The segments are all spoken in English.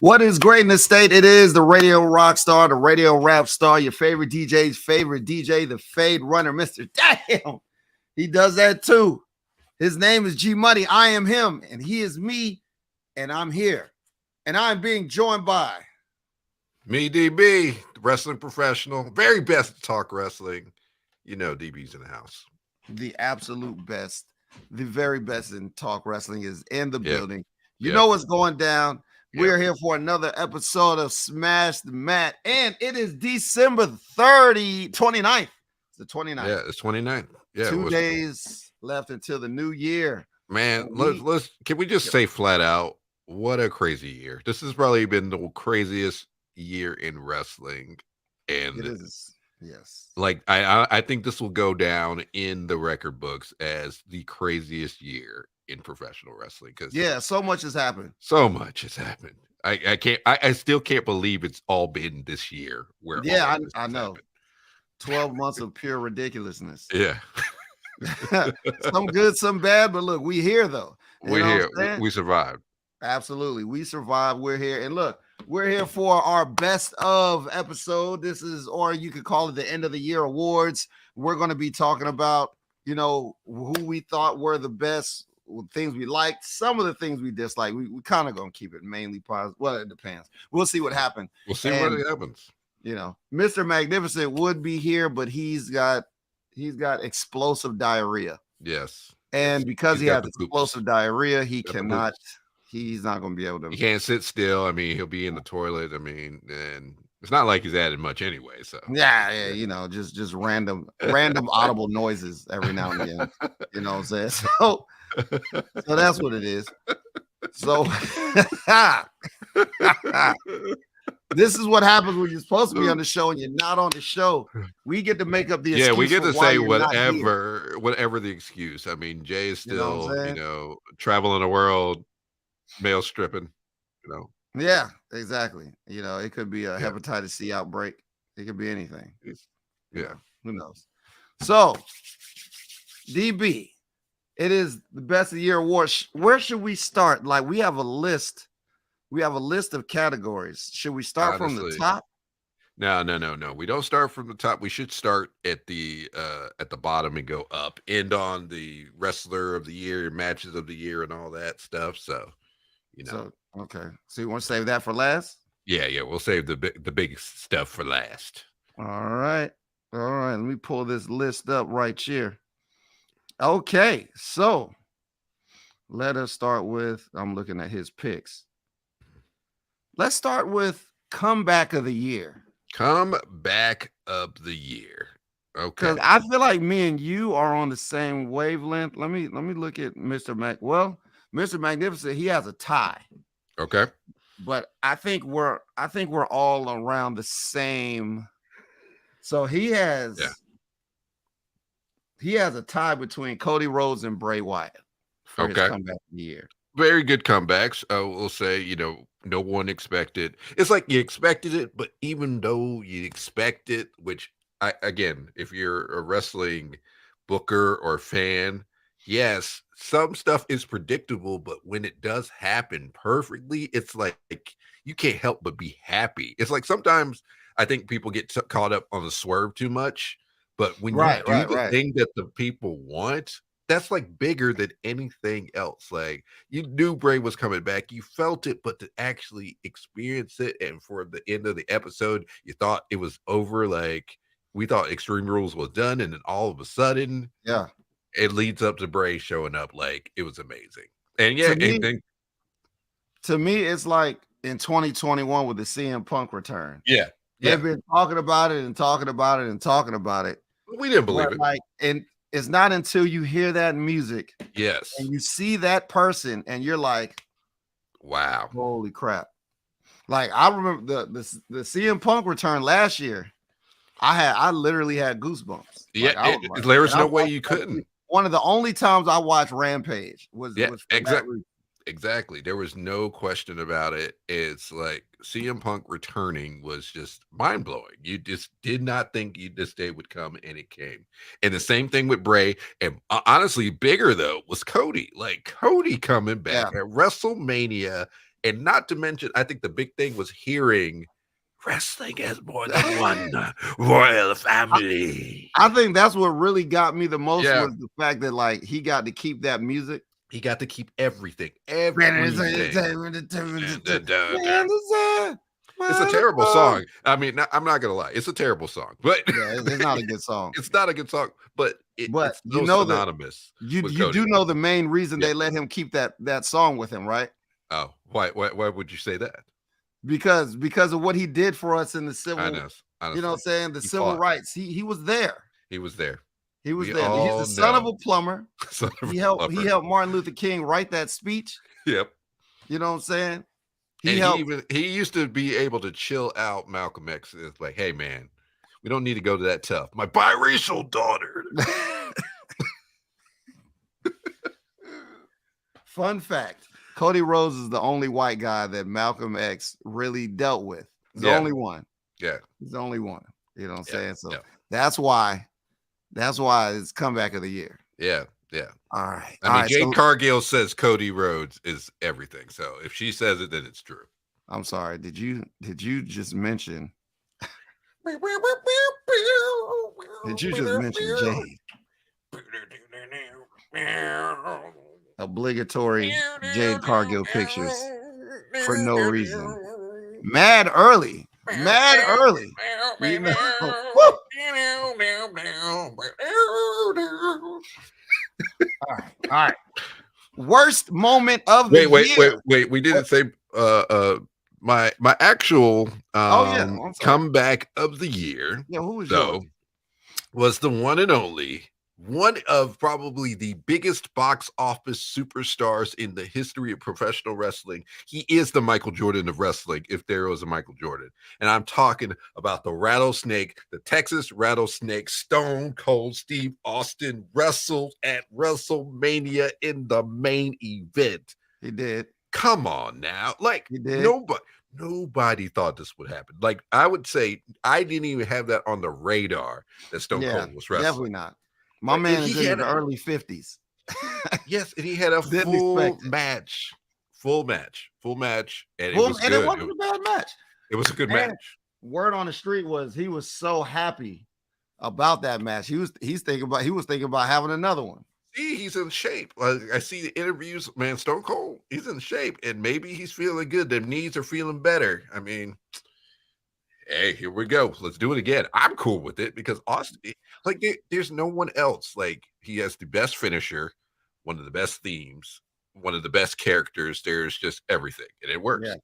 What is great in the state? It is the radio rock star, the radio rap star, your favorite DJ's favorite DJ, the Fade Runner, Mr. Damn. He does that too. His name is G Money. I am him, and he is me, and I'm here. And I'm being joined by me, DB, wrestling professional, very best to talk wrestling. You know, DB's in the house. The absolute best, the very best in talk wrestling is in the building. You know what's going down. We're here for another episode of Smash the Mat, and it is December 29th. It's the 29th. Yeah, it's 29th. Yeah, 2 days left until the new year. Man, can we just say flat out, what a crazy year. This has probably been the craziest year in wrestling. And it is. Yes. Like I think this will go down in the record books as the craziest year in professional wrestling, because so much has happened. I still can't believe it's all been this year. I know. 12 months of pure ridiculousness. Yeah. Some good, some bad, but look, we here though. We're here. We survived. Absolutely. We survived. We're here. And look, we're here for our best of episode. This is, or you could call it the end of the year awards. We're going to be talking about, who we thought were the best, things we liked, some of the things we disliked. We kind of going to keep it mainly positive. Well, it depends. We'll see what happens. We'll see what happens. Mr. Magnificent would be here, but he's got explosive diarrhea. Yes. And because he has explosive diarrhea, he's not going to be able to. He can't sit still. I mean, he'll be in the toilet. I mean, and it's not like he's added much anyway. So just random audible noises every now and again. You know what I'm saying? So that's what it is. So this is what happens when you're supposed to be on the show and you're not on the show. We get to make up the excuse. Yeah, we get to say whatever the excuse. I mean, Jay is still, traveling the world, male stripping, Yeah, exactly. It could be a hepatitis C outbreak. It could be anything. Yeah. Who knows? So, DB, it is the best of the year award. Where should we start? Like, we have a list. We have a list of categories. Should we start from the top? No. We don't start from the top. We should start at the bottom and go up. End on the wrestler of the year, matches of the year, and all that stuff. So, okay. So you want to save that for last? Yeah. We'll save the big stuff for last. All right. Let me pull this list up right here. Okay. So let us start with. I'm looking at his picks. Let's start with comeback of the year. Comeback of the year. Okay. Because I feel like me and you are on the same wavelength. Let me look at Mr. Mac. Well, Mr. Magnificent, he has a tie. Okay. But I think we're all around the same. So he has a tie between Cody Rhodes and Bray Wyatt for his comeback of the year. Very good comebacks. We'll say, no one expected. It's like you expected it, but even though you expect it, which if you're a wrestling booker or fan, yes, some stuff is predictable, but when it does happen perfectly, it's like you can't help but be happy. It's like sometimes I think people get caught up on the swerve too much, but when you do the thing that the people want, that's like bigger than anything else. Like, you knew Bray was coming back, you felt it, but to actually experience it, and for the end of the episode, you thought it was over. Like, we thought Extreme Rules was done, and then all of a sudden, it leads up to Bray showing up. Like, it was amazing. And to me, it's like in 2021 with the CM Punk return. They've been talking about it and talking about it and talking about it. We didn't believe it. And it's not until you hear that music, and you see that person, and you're like, "Wow, holy crap!" Like, I remember the CM Punk return last year. I literally had goosebumps. Yeah, there was no way you couldn't. One of the only times I watched Rampage was exactly. There was no question about it. It's like CM Punk returning was just mind blowing. You just did not think this day would come, and it came. And the same thing with Bray. And honestly, bigger though was Cody. Like, Cody coming back at WrestleMania And not to mention, I think the big thing was hearing wrestling has more than one royal family. I think that's what really got me the most Yeah, was the fact that like he got to keep that music. he got to keep everything, It's everything. It's a terrible song. I mean, I'm not gonna lie, it's a terrible song, but Yeah, it's not a good song. it's not a good song, but But it's you so know that synonymous you with you Cody do know Rhodes. the main reason Yeah. they let him keep that song with him, right? Oh, why would you say that? Because of what he did for us in the I civil, know, you know what I'm honestly, saying? The he civil fought. rights. He was there. He was there. He was We there. He's the all son of know. a plumber. Son of He a helped he lover. helped Martin Luther King write that speech. Yep. You know what I'm saying? He And helped. he used to be able to chill out Malcolm X. It's like, hey man, we don't need to go to that tough. My biracial daughter. Fun fact: Cody Rhodes is the only white guy that Malcolm X really dealt with. He's the Yeah. only one. Yeah. He's the only one. You know what I'm saying? So Yeah. that's why it's comeback of the year. Yeah. Yeah. All right. I All mean, right. Jade So Cargill says Cody Rhodes is everything. So if she says it, then it's true. I'm sorry. Did you just mention? Did you just mention Jade? Obligatory Jade Cargill pictures for no reason. Mad early. Mad early. You know. Woo! All right. All right. Worst moment of the year. Wait. We didn't say my actual I'm sorry. comeback of the year. Yeah, who was So yours? was the one and only, one of probably the biggest box office superstars in the history of professional wrestling. He is the Michael Jordan of wrestling, if there was a Michael Jordan. And I'm talking about the Rattlesnake, the Texas Rattlesnake. Stone Cold Steve Austin wrestled at WrestleMania in the main event. He did. Come on now. Like, He did. nobody thought this would happen. Like, I would say I didn't even have that on the radar that Stone Cold was wrestling. Definitely not. My Like, man he is in had the early 50s. Yes, and he had a Didn't full expect it. match. And it Well, was and good. it wasn't a bad match. It was a good And match. word on the street was he was so happy about that match. He was thinking about having another one. See, he's in shape. I see the interviews, man. Stone Cold, he's in shape, and maybe he's feeling good. Their knees are feeling better. I mean, hey, here we go. Let's do it again. I'm cool with it because Austin, like, there's no one else. Like, he has the best finisher, one of the best themes, one of the best characters. There's just everything, and it works. Yeah.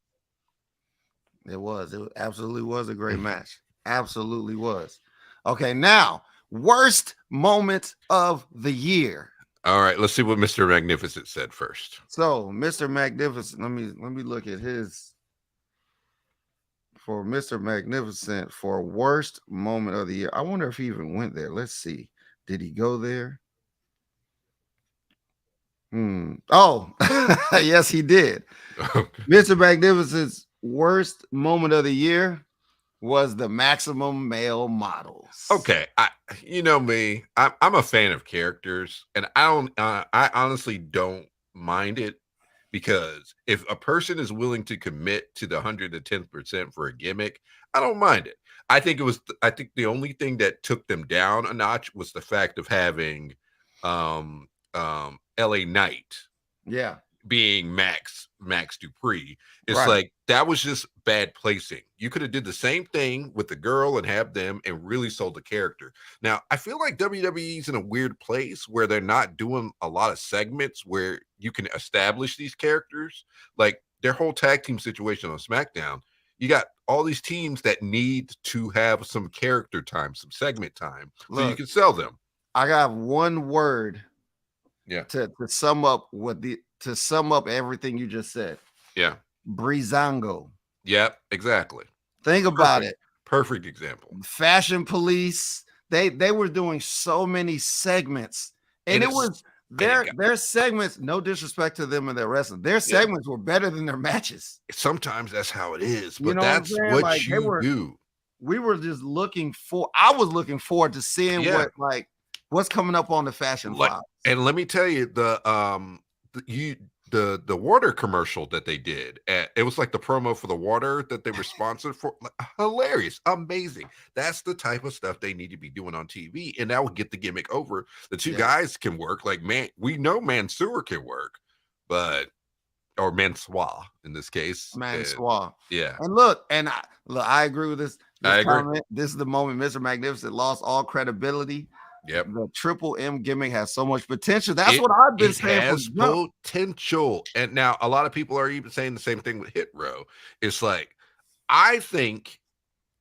It was. It absolutely was a great match. Absolutely was. Okay, now worst moment of the year. All right, let's see what Mr. Magnificent said first. So, Mr. Magnificent, let me look at his for Mr. Magnificent for worst moment of the year. I wonder if he even went there. Let's see. Did he go there? Oh, yes, he did. Mr. Magnificent's worst moment of the year was the maximum male models. Okay, you know me, I'm a fan of characters, and I honestly don't mind it because if a person is willing to commit to the 110% for a gimmick, I don't mind it. I think the only thing that took them down a notch was the fact of having LA Knight Yeah. being Max Dupree. It's Right. like that was just bad placing. You could have did the same thing with the girl and have them and really sold the character. Now, I feel like WWE's in a weird place where they're not doing a lot of segments where you can establish these characters. Like their whole tag team situation on SmackDown, you got all these teams that need to have some character time, some segment time, so you Look, can sell them. I got one word Yeah. to sum up everything you just said. Yeah. Breezango. Yep, exactly. Think about it. Perfect example. Fashion Police. They were doing so many segments, and it was their segments. No disrespect to them and their wrestling. Their segments were better than their matches. Sometimes that's how it is, but You know that's what what you do. We were just I was looking forward to seeing what's coming up on the Fashion Files. And let me tell you, the water commercial that they did. It was like the promo for the water that they were sponsored for. Like, hilarious, amazing. That's the type of stuff they need to be doing on TV, and that would get the gimmick over. The two Yeah. guys can work. Like, man, we know Mansoor can work, but or Mansoor in this case. Mansoor. Yeah. And look, I agree with this. I agree. Comment. This is the moment Mr. Magnificent lost all credibility. Yep. The Triple M gimmick has so much potential. That's what I've been saying. Has potential. And now a lot of people are even saying the same thing with Hit Row. It's like, I think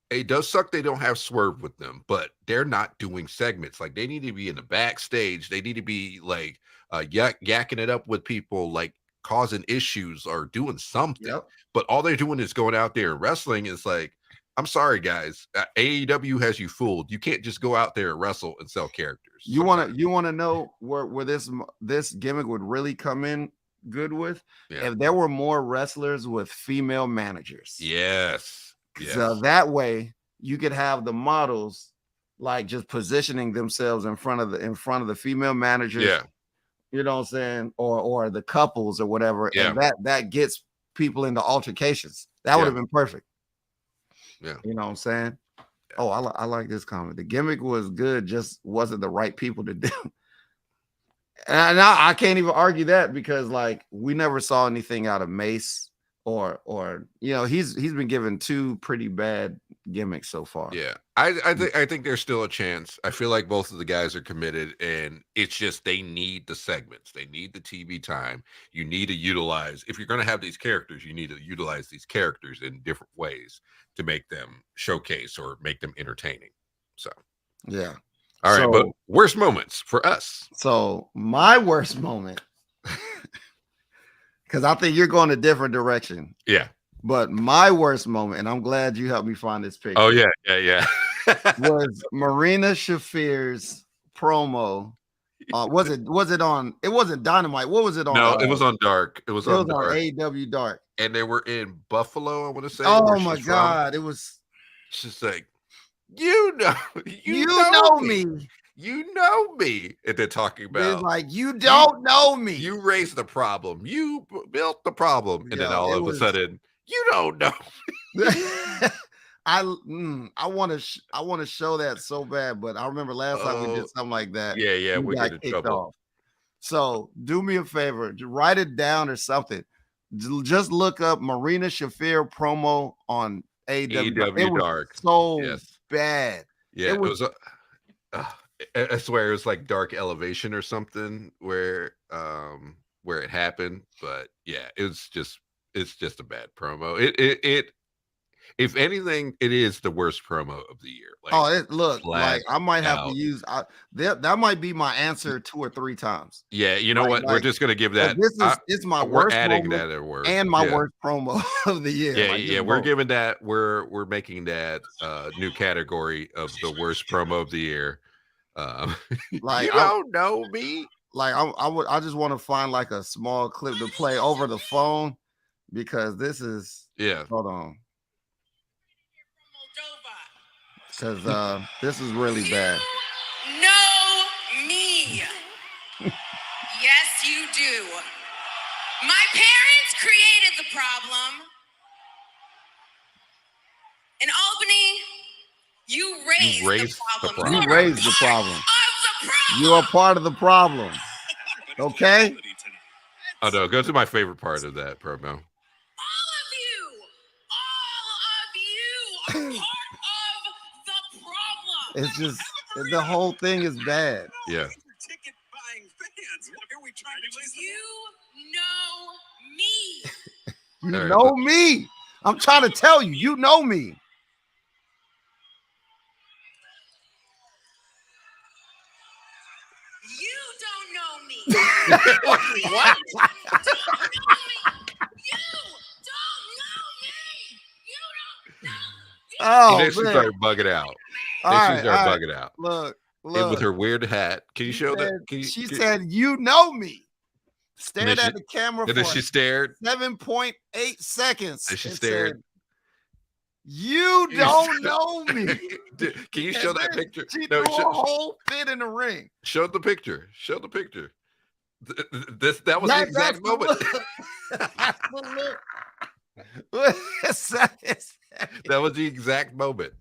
it does suck they don't have Swerve with them, but they're not doing segments. Like, they need to be in the backstage. They need to be like yakking it up with people, like causing issues or doing something. Yep. But all they're doing is going out there and wrestling. Is like, I'm sorry, guys. AEW has you fooled. You can't just go out there and wrestle and sell characters. You want to know where this gimmick would really come in good with? Yeah. If there were more wrestlers with female managers. Yes. So that way you could have the models like just positioning themselves in front of the female managers. Yeah. You know what I'm saying? Or the couples or whatever. Yeah. And that gets people into altercations. That would have been perfect. Yeah. You know what I'm saying? Yeah. Oh, I like this comment. The gimmick was good, just wasn't the right people to do. And I can't even argue that because like we never saw anything out of Mace or he's been given 2 pretty bad gimmicks so far. Yeah. I think there's still a chance. I feel like both of the guys are committed, and it's just they need the segments. They need the TV time. You need to utilize, if you're going to have these characters, you need to utilize these characters in different ways to make them showcase or make them entertaining. So, yeah. All right, but worst moments for us. So my worst moment, because I think you're going a different direction. Yeah. But my worst moment, and I'm glad you helped me find this picture. Oh, yeah. Was Marina Shafir's promo. Was it on? It wasn't Dynamite. What was it on? No, it was on Dark. It was on Dark. AEW Dark. And they were in Buffalo, I want to say. Oh my God. It was just like, you know me. You know me. And they're talking about, it's like, you don't know me. You raised the problem. You built the problem. And then all of a sudden, you don't know. I want to show that so bad, but I remember last time we did something like that. Yeah, we got kicked off. So do me a favor, write it down or something. Just look up Marina Shafir promo on AEW. It was Dark. So bad. Yeah, it was. I swear it was like Dark Elevation or something where it happened. But yeah, it's just a bad promo. It if anything, it is the worst promo of the year. Like, I might have to use that might be my answer 2 or 3 times. Yeah, you know what? We're just gonna give that. It's my we're worst adding moment that award and my worst promo of the year. Yeah, we're giving that. We're making that new category of the worst promo of the year. Like, you don't know me. Like I just want to find like a small clip to play over the phone because this is hold on. Because this is really bad. Know me. Yes, you do. My parents created the problem. In Albany, you raised the problem. You raised the problem. You are part of the problem. Okay? Oh no, go to my favorite part of that promo. All of you are part of the problem. It's just the whole thing is bad. Yeah. You know me. You know me. I'm trying to tell you, you know me. You don't know me. What? You don't know me. Oh, she started bugging out. She started bugging out. Look. And with her weird hat. Can you show that? She said, you know me. Stared at the camera and then she stared 7.8 seconds. And she stared. Said, you don't know me. Can you show that picture? She threw a whole fit in the ring. Show the picture. Show the picture. That was the exact moment. That's the look. That was the exact moment.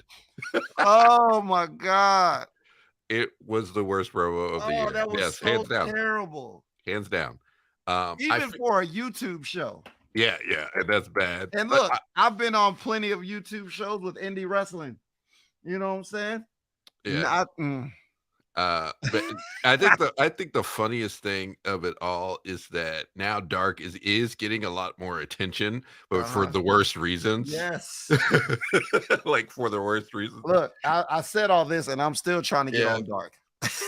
Oh my God. It was the worst promo of the Oh, year. that was Yes, so hands down. terrible. Hands down. Even for a YouTube show. Yeah, and that's bad. And But look, I've been on plenty of YouTube shows with indie wrestling. You know what I'm saying? yeah. But I think the funniest thing of it all is that now Dark is getting a lot more attention, but for the worst reasons. Yes. Like for the worst reasons. Look, I said all this and I'm still trying to get on Dark.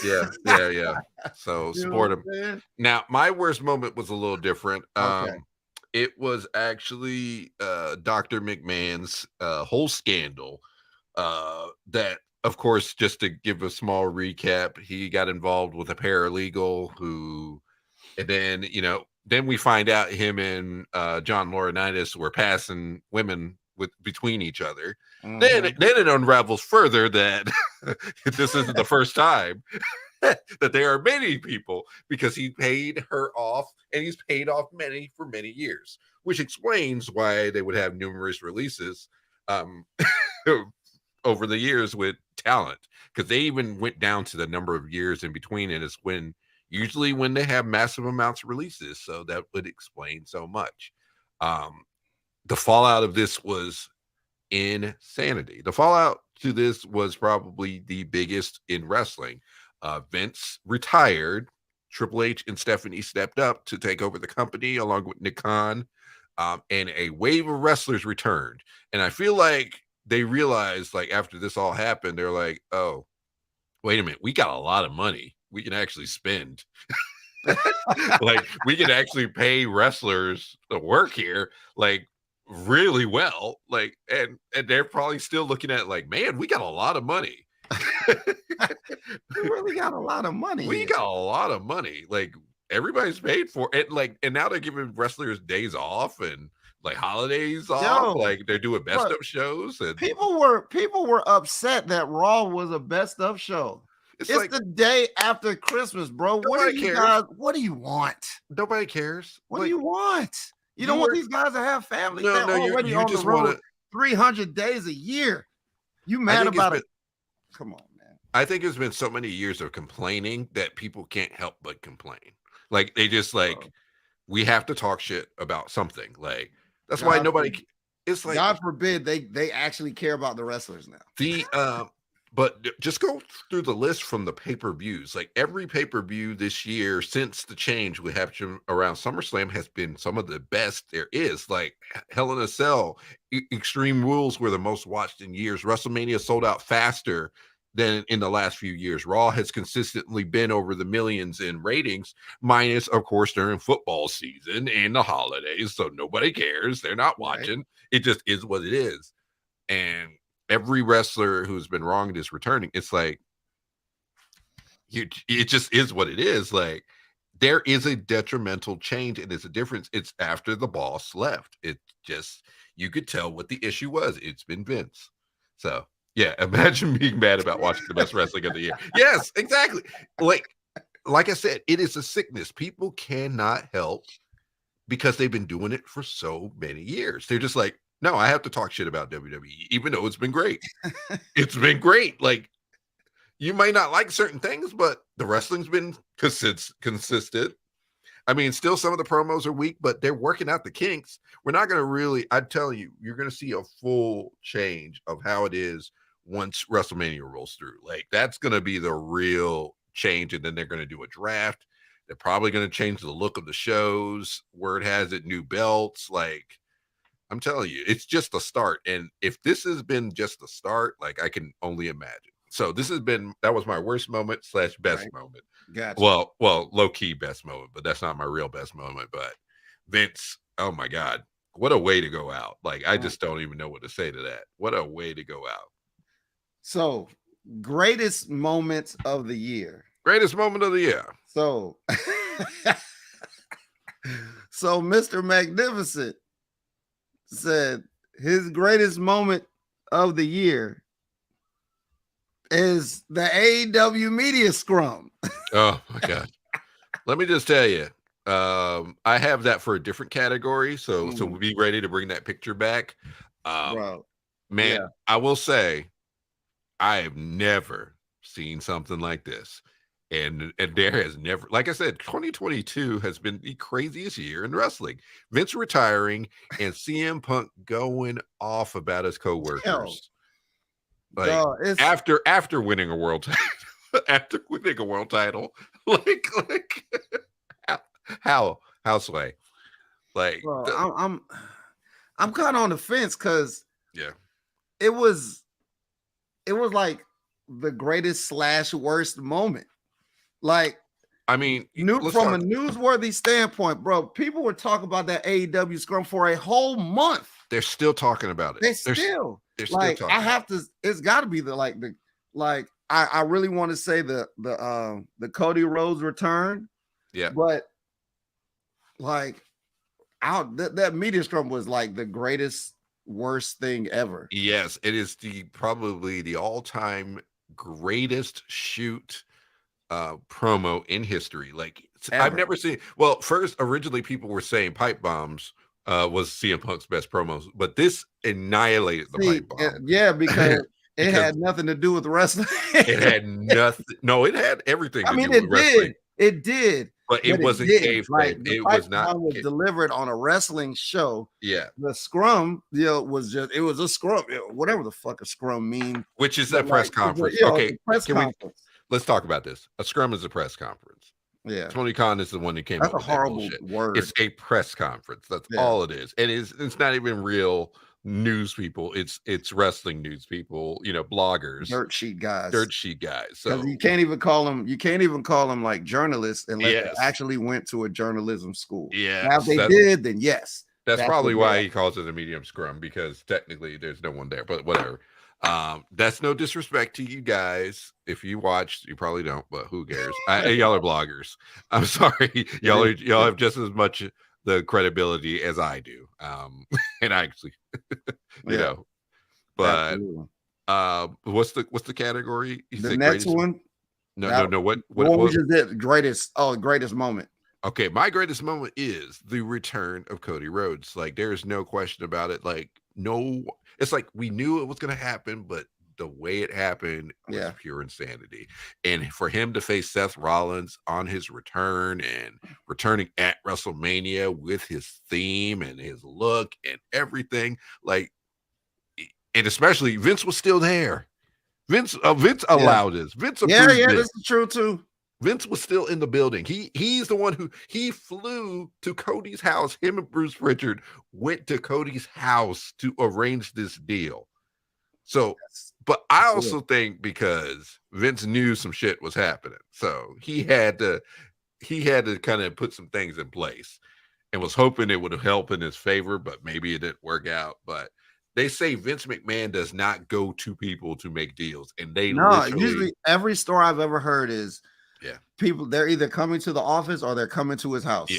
Yeah. So You know support what him. I'm saying? Now, my worst moment was a little different. Okay. It was actually Dr. McMahon's whole scandal. That, of course, just to give a small recap, he got involved with a paralegal who, and then then we find out him and John Laurinaitis were passing women between each other. Then it unravels further that this isn't the first time that there are many people, because he paid her off and he's paid off many for many years, which explains why they would have numerous releases over the years with talent, because they even went down to the number of years in between, and it's usually when they have massive amounts of releases, so that would explain so much. The fallout of this was insanity. The fallout to this was probably the biggest in wrestling. Vince retired. Triple H and Stephanie stepped up to take over the company along with Nick Khan, and a wave of wrestlers returned. And I feel like they realized, like, after this all happened, they're like, oh, wait a minute, we got a lot of money we can actually spend. Like, we can actually pay wrestlers to work here, like, really well. Like, and they're probably still looking at it like, man, we got a lot of money. We really got a lot of money. We got a lot of money. Like, everybody's paid for it. Like, and now they're giving wrestlers days off and like holidays off. Like, they're doing best of shows. And people were upset that Raw was a best of show. It's like the day after Christmas, bro. What do you guys? What do you want? Nobody cares. What do you want? You don't want these guys to have families. No, They're already you on just the road want 300 days a year. You mad about it? Come on, man. I think it's been so many years of complaining that people can't help but complain. Like, they just like, we have to talk shit about something. Like, that's why nobody. It's like, God forbid they actually care about the wrestlers now. But just go through the list from the pay-per-views. Like, every pay-per-view this year since the change we have around SummerSlam has been some of the best there is. Like, Hell in a Cell, Extreme Rules were the most watched in years. WrestleMania sold out faster than in the last few years. Raw has consistently been over the millions in ratings, minus, of course, during football season and the holidays. So nobody cares. They're not watching. Right. It just is what it is. And every wrestler who's been wronged is returning. It's like, it just is what it is. Like, there is a detrimental change, and it's a difference. It's after the boss left. It just, you could tell what the issue was. It's been Vince. So yeah, imagine being mad about watching the best wrestling of the year. Yes, exactly. Like I said, it is a sickness. People cannot help, because they've been doing it for so many years. They're just like, no, I have to talk shit about WWE, even though it's been great. It's been great. Like, you might not like certain things, but the wrestling's been consistent. I mean, still some of the promos are weak, but they're working out the kinks. We're not going to really, I tell you, you're going to see a full change of how it is once WrestleMania rolls through. Like, that's going to be the real change. And then they're going to do a draft. They're probably going to change the look of the shows. Word has it, new belts. Like, I'm telling you, it's just a start. And if this has been just the start, like, I can only imagine. So that was my worst moment / best moment. Gotcha. Well, low key best moment, but that's not my real best moment. But Vince, oh my God, what a way to go out. Like, I just don't even know what to say to that. What a way to go out. So, greatest moments of the year. Greatest moment of the year. So, Mr. Magnificent said his greatest moment of the year is the AEW media scrum. Oh my God. Let me just tell you, I have that for a different category, so we'll be ready to bring that picture back. Bro. Man, Yeah. I will say, I have never seen something like this. And there has never, like I said, 2022 has been the craziest year in wrestling. Vince retiring and CM Punk going off about his Hell, coworkers. Like dog, it's after winning a world title, after winning a world title, like how Slay, like bro, I'm kind of on the fence because yeah. it was like the greatest / worst moment. Like I mean, from a newsworthy standpoint, bro, people were talking about that AEW scrum for a whole month. They're still talking about it. They're still like, talking. I have to. It's got to be I really want to say the Cody Rhodes return. Yeah, but like that media scrum was like the greatest worst thing ever. Yes, it is probably the all-time greatest shoot promo in history. Like I've Ever. never seen. Well, first originally people were saying pipe bombs was CM Punk's best promos, but this annihilated the pipe bomb. Yeah, because it had nothing to do with wrestling. It had nothing. No, it had everything to do with wrestling. It did. But it wasn't kayfabe. Like, it was not. Was delivered on a wrestling show. Yeah. The scrum, was just, it was a scrum, whatever the fuck a scrum means. Which is a press conference. Okay, let's talk about this. A scrum is a press conference. Yeah. Tony Khan is the one that came up with that horrible word. It's a press conference. That's all it is. And it's not even real news people. It's wrestling news people, bloggers, dirt sheet guys. So you can't even call them like journalists unless they actually went to a journalism school. Yeah. Now if they did, then yes. That's probably why he calls it a medium scrum, because technically there's no one there, but whatever. That's no disrespect to you guys. If you watched, you probably don't, but who cares? Y'all are bloggers. I'm sorry. Y'all have just as much the credibility as I do. And I actually, you know, but what's the category? The next one? No. What was your greatest moment? Okay, my greatest moment is the return of Cody Rhodes. Like, there's no question about it. Like, it's like we knew it was going to happen, but the way it happened was pure insanity. And for him to face Seth Rollins on his return and returning at WrestleMania with his theme and his look and everything, like, and especially Vince was still there. Vince allowed this. Vince approved this. This is true too. Vince was still in the building. He's the one who flew to Cody's house. Him and Bruce Pritchard went to Cody's house to arrange this deal. So, but I also think because Vince knew some shit was happening, so he had to kind of put some things in place and was hoping it would help in his favor, but maybe it didn't work out. But they say Vince McMahon does not go to people to make deals, and they usually every story I've ever heard is people, they're either coming to the office or they're coming to his house.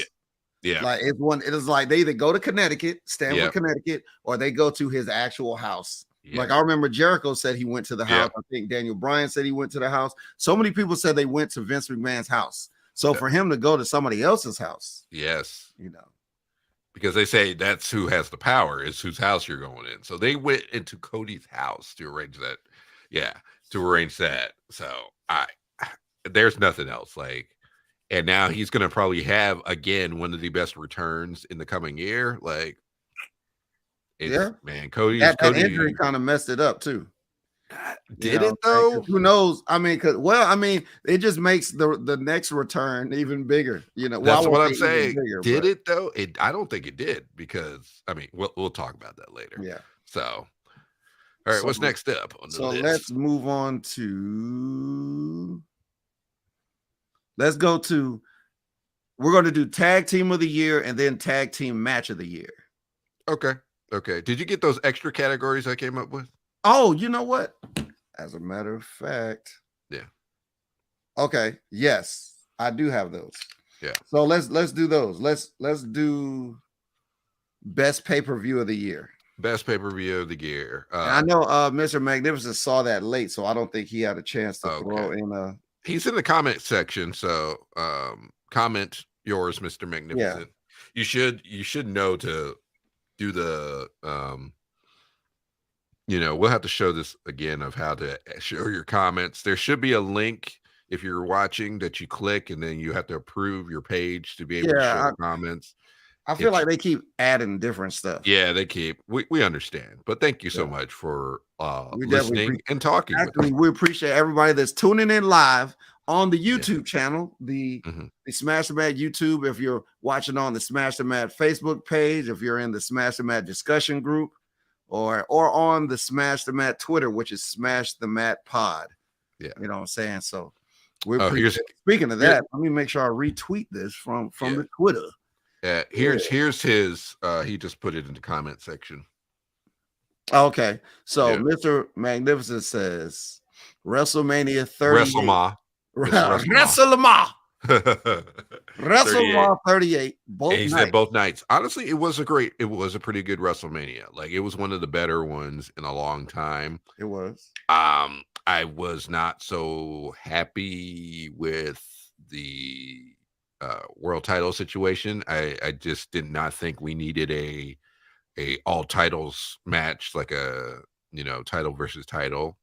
Yeah. Like it is like they either go to Connecticut, Stamford, Connecticut, or they go to his actual house. Yeah. Like I remember Jericho said he went to the house. I think Daniel Bryan said he went to the house. So many people said they went to Vince McMahon's house. So for him to go to somebody else's house. Yes. Because they say that's who has the power, is whose house you're going in. So they went into Cody's house to arrange that. Yeah, to arrange that. So there's nothing else. Like, and now he's going to probably have, again, one of the best returns in the coming year. Like, man, Cody injury kind of messed it up too. Did it though? Like, who knows? I mean, it just makes the next return even bigger. That's what I'm saying. Did it though? I don't think it did, because I mean, we'll talk about that later. Yeah. So, all right, what's next up on the list? Let's move on to. Let's go to. We're going to do tag team of the year and then tag team match of the year. Okay. Did you get those extra categories I came up with? Oh, you know what? As a matter of fact. Yeah. Okay. Yes, I do have those. Yeah. So let's do those. Let's do best pay-per-view of the year. Best pay-per-view of the year. I know Mr. Magnificent saw that late, so I don't think he had a chance to throw in a. He's in the comment section, so comment yours, Mr. Yeah. Magnificent. You should know to do the we'll have to show this again of how to show your comments. There should be a link if you're watching that you click, and then you have to approve your page to be able to Yeah, show comments. I feel like they keep adding different stuff. Yeah, they keep. We understand, but thank you so Yeah. much for We definitely listening and talking with Actually, us. we appreciate everybody that's tuning in live on the YouTube channel, the Mhm. Smash the Mat YouTube. If you're watching on the Smash the Mat Facebook page, if you're in the Smash the Mat discussion group, or on the Smash the Mat Twitter, which is Smash the Mat Pod. Yeah. You know what I'm saying? So we Oh, appreciate it. Speaking of that, let me make sure I retweet this from the Twitter. Here's his he just put it in the comment section. Okay. So Yeah. Mr. Magnificent says WrestleMania 38. WrestleMania. WrestleMania 38. And he said both nights. Honestly, it was a pretty good WrestleMania. Like, it was one of the better ones in a long time. It was. I was not so happy with the world title situation. I just did not think we needed a all titles match, like a title versus title.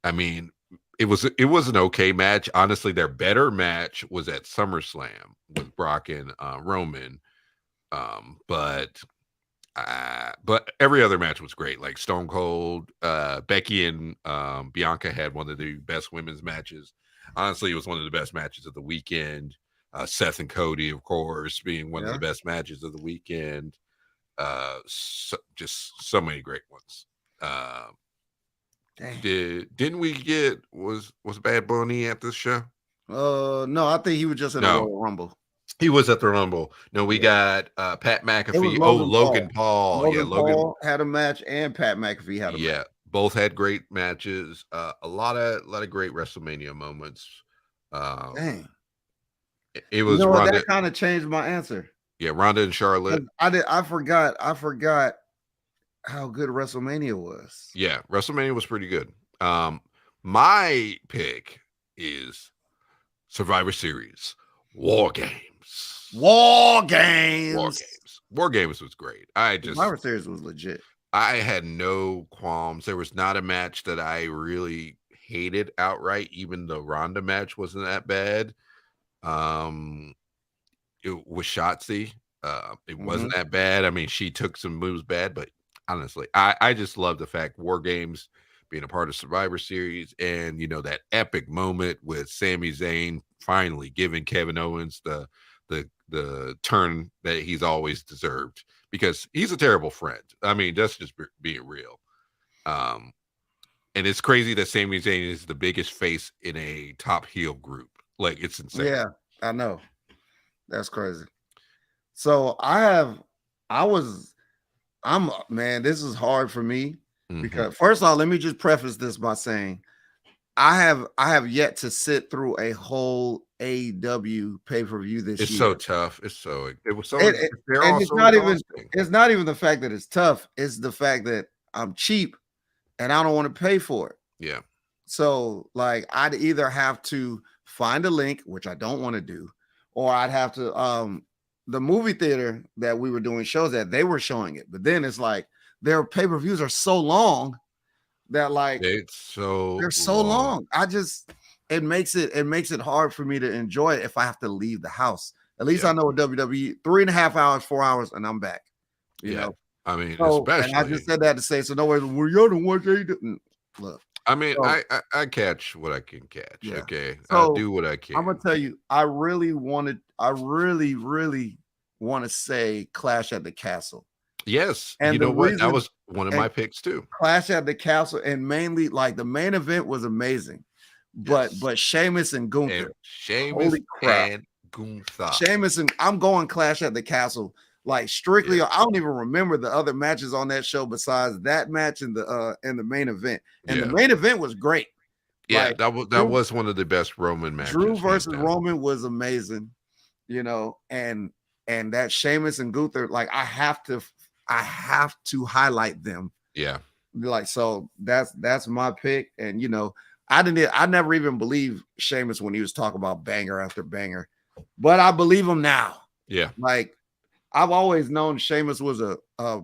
I mean, it was an okay match. Honestly, their better match was at SummerSlam with Brock and Roman. But every other match was great. Like Stone Cold, Becky and Bianca had one of the best women's matches. Honestly, it was one of the best matches of the weekend. Seth and Cody, of course, being one of the best matches of the weekend. Just so many great ones. Didn't we get was Bad Bunny at this show? No, I think he was just in the Royal Rumble. He was at the Rumble. No, we got Pat McAfee. Logan Paul. Logan Paul had a match, and Pat McAfee had a match. Yeah, both had great matches. A lot of great WrestleMania moments. Dang. It was Ronda. That kind of changed my answer. Yeah, Ronda and Charlotte. I forgot how good WrestleMania was. Yeah, WrestleMania was pretty good. My pick is Survivor Series War Games. War Games was great. Survivor Series was legit. I had no qualms. There was not a match that I really hated outright. Even the Ronda match wasn't that bad. It was Shotzi. It wasn't that bad. I mean, she took some moves bad, but honestly, I just love the fact War Games being a part of Survivor Series, and that epic moment with Sami Zayn finally giving Kevin Owens the turn that he's always deserved, because he's a terrible friend. I mean, that's just being real. And it's crazy that Sami Zayn is the biggest face in a top heel group. Like, it's insane. Yeah, I know. That's crazy. So this is hard for me, because first of all, let me just preface this by saying I have yet to sit through a whole AEW pay-per-view this year. It's so tough. It's not even the fact that it's tough. It's the fact that I'm cheap and I don't want to pay for it. Yeah. So, like, I'd either have to find a link, which I don't want to do, or I'd have to the movie theater that we were doing shows at, they were showing it, but then it's like their pay-per-views are so long that, like, they're so long. It makes it hard for me to enjoy it if I have to leave the house. At least I know with WWE, 3.5 hours, 4 hours, and I'm back. You know, I mean, especially. And I just said that to say, so no way, well, you're the one they do. Look, I mean, I catch what I can catch. Yeah. Okay, so I'll do what I can. I'm gonna tell you, I really want to say Clash at the Castle. Yes, and you know what? That was one of my picks too. Clash at the Castle, and mainly, like, the main event was amazing, but Sheamus and Gunther. Holy crap. And Gunther. Sheamus and I'm going Clash at the Castle. Like, strictly, I don't even remember the other matches on that show besides that match and the main event. And the main event was great. Yeah, like, that was one of the best Roman matches. Drew versus Roman was amazing, and that Sheamus and Gunther, like, I have to highlight them. Yeah. Like, so that's my pick. And I never even believed Sheamus when he was talking about banger after banger. but I believe him now. Yeah. Like, I've always known Sheamus was a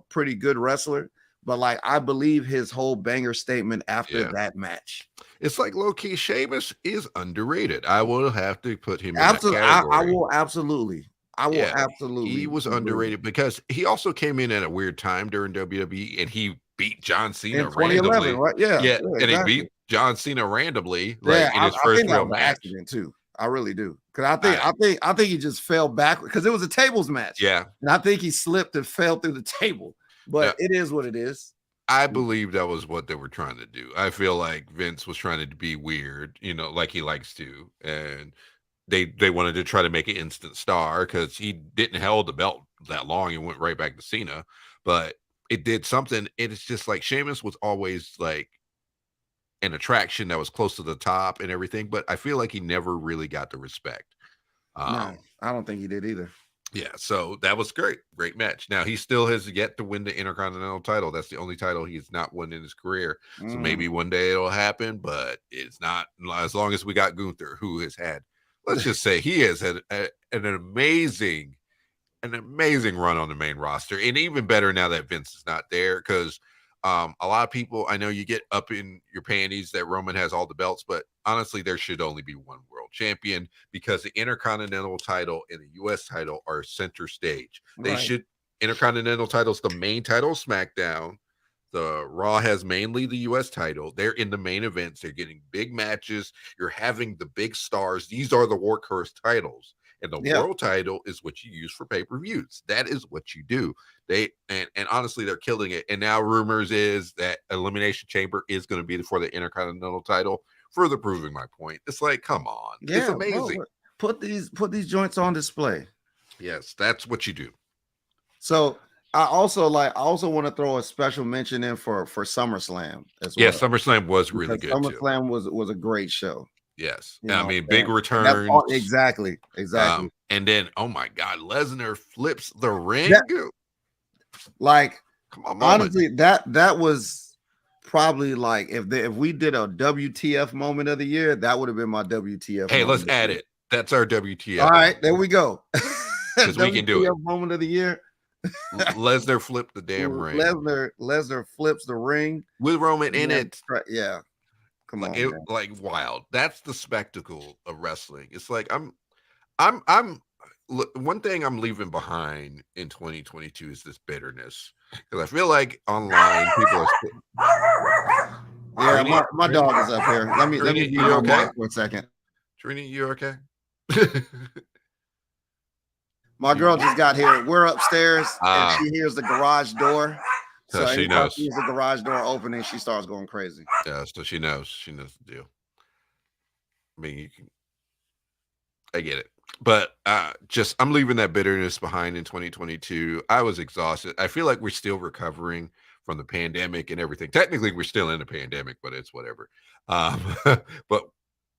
pretty good wrestler, but like I believe his whole banger statement after Yeah. that match. It's like low-key Sheamus is underrated. I will have to put him in that Absolutely, I category. will absolutely. I will Yeah, absolutely he was agree. underrated because he also came in at a weird time during WWE and he beat John In Cena 2011, randomly. right? Yeah, Yeah, yeah, and he exactly. beat John Cena randomly, Yeah, like in his I first think that real was an match. accident too. I really do. Because I I think he just fell back because it was a tables match. yeah. And I think he slipped and fell through the table. No, But it is what it is. I believe that was what they were trying to do. I feel like Vince was trying to be weird, like he likes to, and they wanted to try to make an instant star because he didn't hold the belt that long and went right back to Cena, but it did something. It's just like Sheamus was always like an attraction that was close to the top and everything, but I feel like he never really got the respect. No, Um, I don't think he did either. yeah, so that was great match. Now he still has yet to win the Intercontinental title. That's the only title he's not won in his career. So maybe one day it'll happen, but it's not as long as we got Gunther, who has had, let's just say, he has had an amazing run on the main roster, and even better now that Vince is not there. Because a lot of people, I know you get up in your panties that Roman has all the belts, but honestly, there should only be one world champion because the Intercontinental title and the U.S. title are center stage. They Right. should Intercontinental title's the main title of SmackDown. The Raw has mainly the U.S. title. They're in the main events. They're getting big matches. You're having the big stars. These are the workhorse titles. And the Yeah. world title is what you use for pay-per-views. That is what you do. They and honestly, they're killing it. And now rumors is that Elimination Chamber is going to be for the Intercontinental title, further proving my point. It's like, come on. It's Yeah, amazing. bro, put these joints on display. Yes, that's what you do. So I also want to throw a special mention in for SummerSlam as well. Yeah, SummerSlam was really Because good too. SummerSlam was a great show. Yes. You I know, mean, big and returns. exactly. And then, oh my God, Lesnar flips the ring. Like, come on, moment. honestly, that was probably like if we did a WTF moment of the year, that would have been my WTF. Hey, let's add it. That's our WTF. All right, there we go. Because we can do it. Moment of the year. Lesnar flipped the damn ring. Lesnar flips the ring with Roman in it. Yeah. Come like on, it, like wild. That's the spectacle of wrestling. It's like one thing I'm leaving behind in 2022 is this bitterness, because I feel like online people are. Yeah, my dog is up here. Let me Trini, you okay for a second. Trini, you okay? My girl just got here. We're upstairs, and she hears the garage door. So she knows. She hears the garage door opening, she starts going crazy. Yeah, so she knows. She knows the deal. I mean, I get it. But I'm leaving that bitterness behind in 2022. I was exhausted. I feel like we're still recovering from the pandemic and everything. Technically, we're still in a pandemic, but it's whatever. But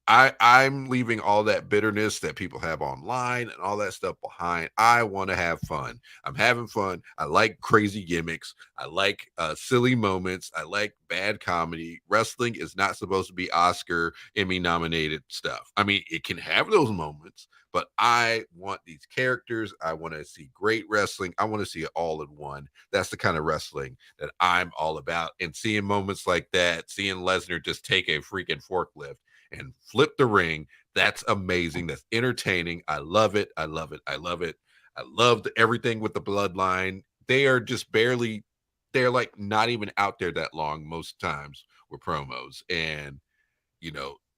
I'm leaving all that bitterness that people have online and all that stuff behind. I want to have fun. I'm having fun. I like crazy gimmicks. I like silly moments. I like bad comedy. Wrestling is not supposed to be Oscar, Emmy nominated stuff. I mean, it can have those moments, but I want these characters. I want to see great wrestling. I want to see it all in one. That's the kind of wrestling that I'm all about. And seeing moments like that, seeing Lesnar just take a freaking forklift and flip the ring, that's amazing. That's entertaining. I love it. I love it. I love it. I loved everything with the bloodline. They are just barely, they're like not even out there that long most times with promos. And,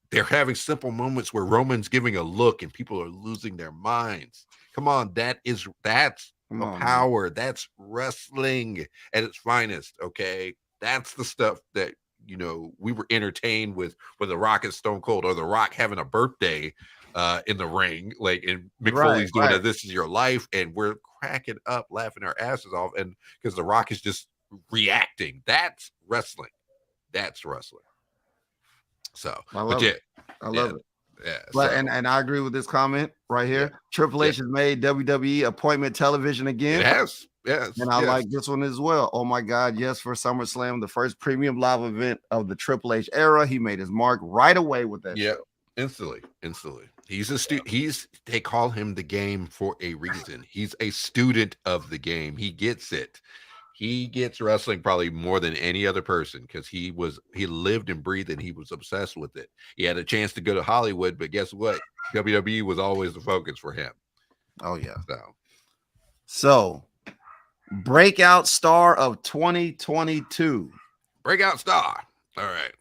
they're having simple moments where Roman's giving a look and people are losing their minds. Come on, that's power. Man. That's wrestling at its finest. Okay. That's the stuff that, we were entertained with The Rock and Stone Cold, or The Rock having a birthday in the ring, like, and Mick Foley's doing a This Is Your Life, and we're cracking up, laughing our asses off, and because The Rock is just reacting. That's wrestling. That's wrestling. So, I love it. Yeah, but and I agree with this comment right here. Yeah. Triple H has made WWE appointment television again. It has. Yes. And I like this one as well. Oh my God, yes, for SummerSlam, the first premium live event of the Triple H era. He made his mark right away with that. Yeah, instantly. They call him the game for a reason. He's a student of the game. He gets it. He gets wrestling probably more than any other person because he lived and breathed and he was obsessed with it. He had a chance to go to Hollywood, but guess what? WWE was always the focus for him. Oh yeah. So Breakout star of 2022. breakout star. All right.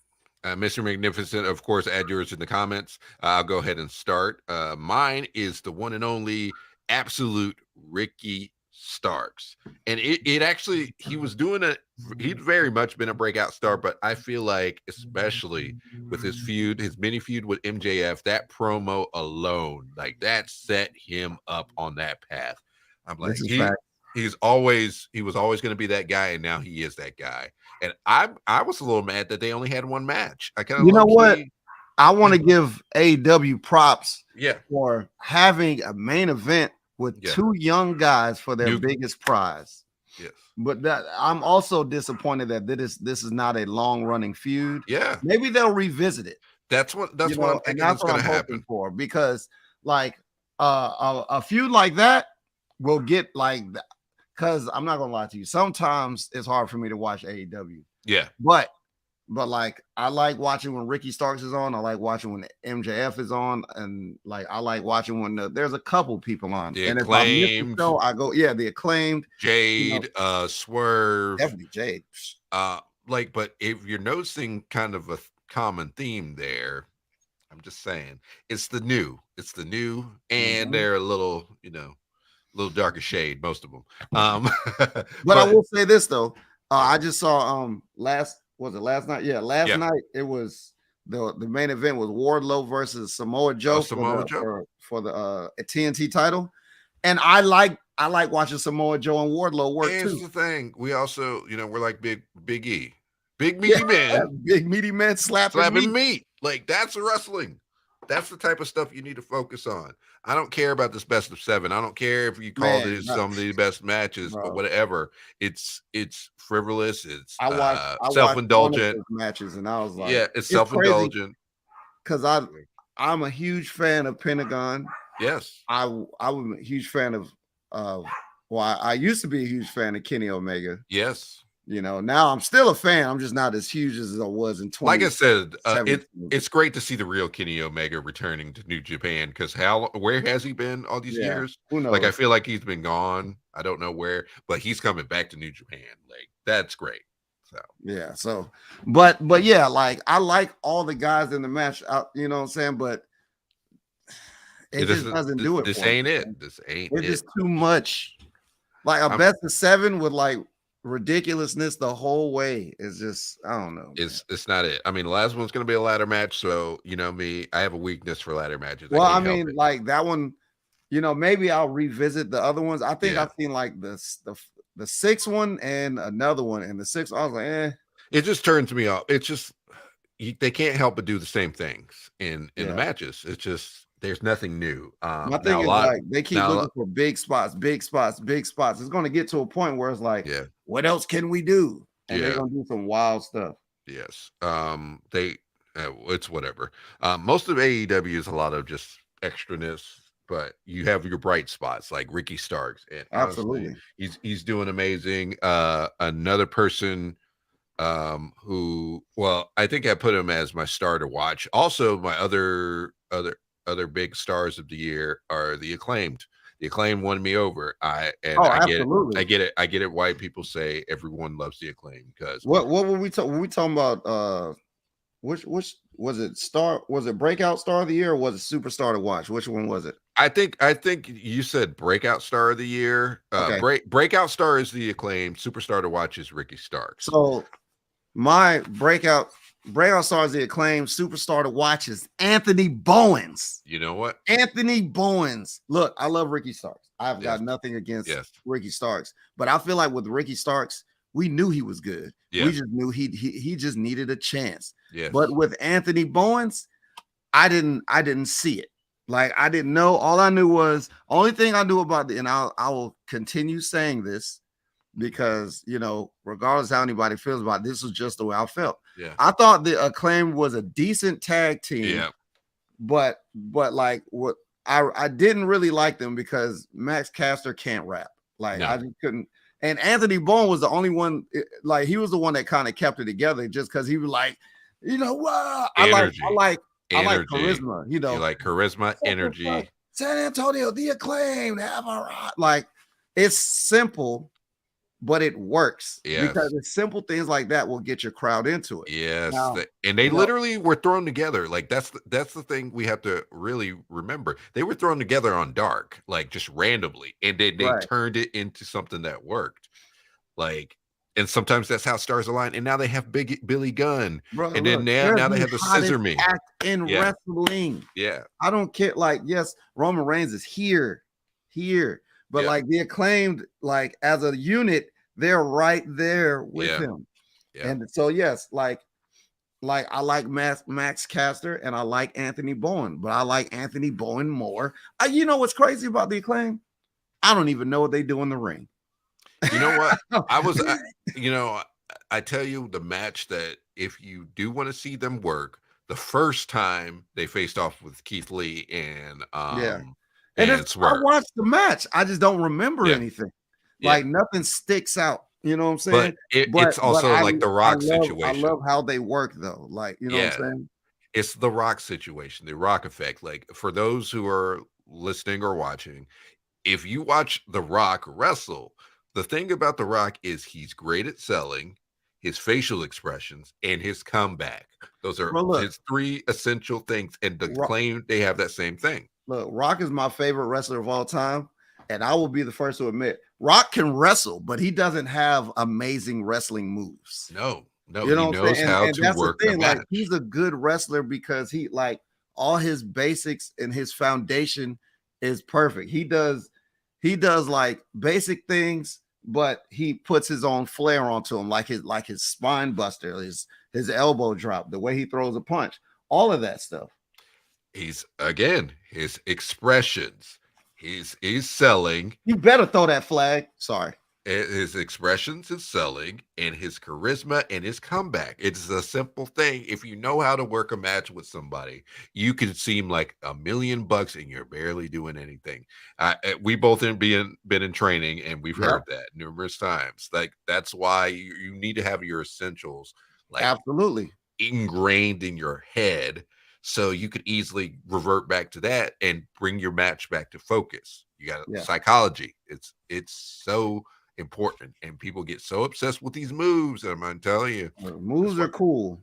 Mr. Magnificent, of course, add yours in the comments. I'll go ahead and start. Mine is the one and only absolute Ricky Starks. And it actually, he'd very much been a breakout star, but I feel like, especially with his mini feud with MJF, that promo alone, like that set him up on that path. I'm like, he was always going to be that guy, and now he is that guy. And I was a little mad that they only had one match. I kind of, you know what? I want to give AEW props for having a main event with two young guys for their biggest prize. Yes. But I'm also disappointed that this is not a long running feud. Yeah. Maybe they'll revisit it. That's what I'm thinking is going to happen for, because like a feud like that will get like, because I'm not gonna lie to you, sometimes it's hard for me to watch AEW. Yeah. But like I like watching when Ricky Starks is on. I like watching when MJF is on, and like I like watching when there's a couple people on. The and Acclaimed, if I miss the show, I go, the Acclaimed, Jade, Swerve, definitely Jade. But if you're noticing kind of a common theme there, I'm just saying it's the new, and they're a little, darker shade, most of them. But I will say this though, I just saw last night? Yeah, last night it was the main event was Wardlow versus Samoa Joe for the TNT title, and I like watching Samoa Joe and Wardlow work. Here's the thing: we also, we're like Big E, big meaty man, big meaty man slapping meat. Like that's wrestling. That's the type of stuff you need to focus on. I don't care about this best of 7. I don't care if you called it some of the best matches, or whatever. It's frivolous. It's self-indulgent matches, and I was like, it's self-indulgent. Because I'm a huge fan of Pentagon. Yes, I was a huge fan of I used to be a huge fan of Kenny Omega. Yes. Now I'm still a fan. I'm just not as huge as I was in 20. Like I said, it's great to see the real Kenny Omega returning to New Japan, because where has he been all these years? Who knows? Like I feel like he's been gone. I don't know where, but he's coming back to New Japan. Like that's great. But yeah, like I like all the guys in the match. You know what I'm saying? But it just doesn't do it. This for ain't me, it. Man. This ain't it's it. Just too much. Like a best of 7 with like ridiculousness the whole way is just, I don't know. It's not it. I mean, the last one's going to be a ladder match, so me, I have a weakness for ladder matches. Well, I mean, like that one, maybe I'll revisit the other ones. I think I've seen like the 6th one and another one, and the 6th, I was like, It just turns me off. It's just they can't help but do the same things in the matches. It's just there's nothing new. My thing is like they keep looking for big spots. It's going to get to a point where it's like, what else can we do? And they're going to do some wild stuff. Yes. It's whatever. Most of AEW is a lot of just extraness, but you have your bright spots like Ricky Starks, and absolutely, he's doing amazing. Another person who, well, I think I put him as my star to watch. Also, my other big stars of the year are the Acclaimed. The Acclaimed won me over. I get it. Why people say everyone loves the Acclaimed, because what were we talking? Were we talking about which was it? Was it breakout star of the year, or was it superstar to watch? Which one was it? I think you said breakout star of the year. Breakout star is the Acclaimed. Superstar to watch is Ricky Starks. So my breakout star is the Acclaimed. Superstar to watch is Anthony Bowens. You know what? Anthony Bowens. Look, I love Ricky Starks. I've got nothing against Ricky Starks, but I feel like with Ricky Starks, we knew he was good. Yeah. We just knew he just needed a chance. Yes. But with Anthony Bowens, I didn't see it. Like I didn't know. All I knew was only thing I knew about it, and I will continue saying this because regardless how anybody feels about it, this was just the way I felt. Yeah. I thought the Acclaim was a decent tag team. Yeah. like what I didn't really like them because Max Caster can't rap. Like I No. just couldn't. And Anthony Bourne was the only one. Like he was the one that kind of kept it together, just because he was like, Energy. I like Energy. charisma. You like charisma, energy. San Antonio, the Acclaimed, have a rock. Like it's simple, but it works because Yes. it's simple things like that will get your crowd into it. Yes, Now, and they you know, literally were thrown together. Like that's the thing we have to really remember. They were thrown together on Dark, like just randomly, and they right, turned it into something that worked. Like, and sometimes that's how stars align. And now they have Big Billy Gunn, brother. and then Look, they're now they the have the hottest Scissor Me. act in Yeah, wrestling. yeah, I don't care. Like, yes, Roman Reigns is here, but yeah, like the Acclaimed, like as a unit, they're right there with yeah, him. yeah. And so, yes, like I like Max Caster and I like Anthony Bowen, but I like Anthony Bowen more. You know what's crazy about the Acclaim? I don't even know what they do in the ring. You know what? You know, I tell you the match that if you do want to see them work, the first time they faced off with Keith Lee Yeah. And and I Swerve. watched the match. I just don't remember Yeah, anything. yeah. Like nothing sticks out. You know what I'm But saying? it's But also like the Rock I situation. love how they work though. Like, you know what Yeah. I'm saying? It's the Rock situation, the Rock effect. Like for those who are listening or watching, if you watch The Rock wrestle, the thing about The Rock is he's great at selling, his facial expressions, and his comeback. Those are Bro, look, his three essential things. And the claim they have that same thing. Rock is my favorite wrestler of all time. And I will be the first to admit, Rock can wrestle, but he doesn't have amazing wrestling moves. No, no, You he know what I'm knows saying? how And to that's the work a thing. Like, match. he's a good wrestler because he, like, all his basics and his foundation is perfect. He does like basic things, but he puts his own flair onto them, like his spine buster, his elbow drop, the way he throws a punch, all of that stuff. He's again his expressions. He's selling. You better throw that flag. Sorry. His expressions, his selling, and his charisma and his comeback. It's a simple thing. If you know how to work a match with somebody, you can seem like $1,000,000 and you're barely doing anything. We both been in training and we've Yep. heard that numerous times. Like that's why you need to have your essentials like Absolutely. ingrained in your head so you could easily revert back to that and bring your match back to focus. You got Yeah. psychology. It's so important, and people get so obsessed with these moves. I'm telling you, Moves are cool.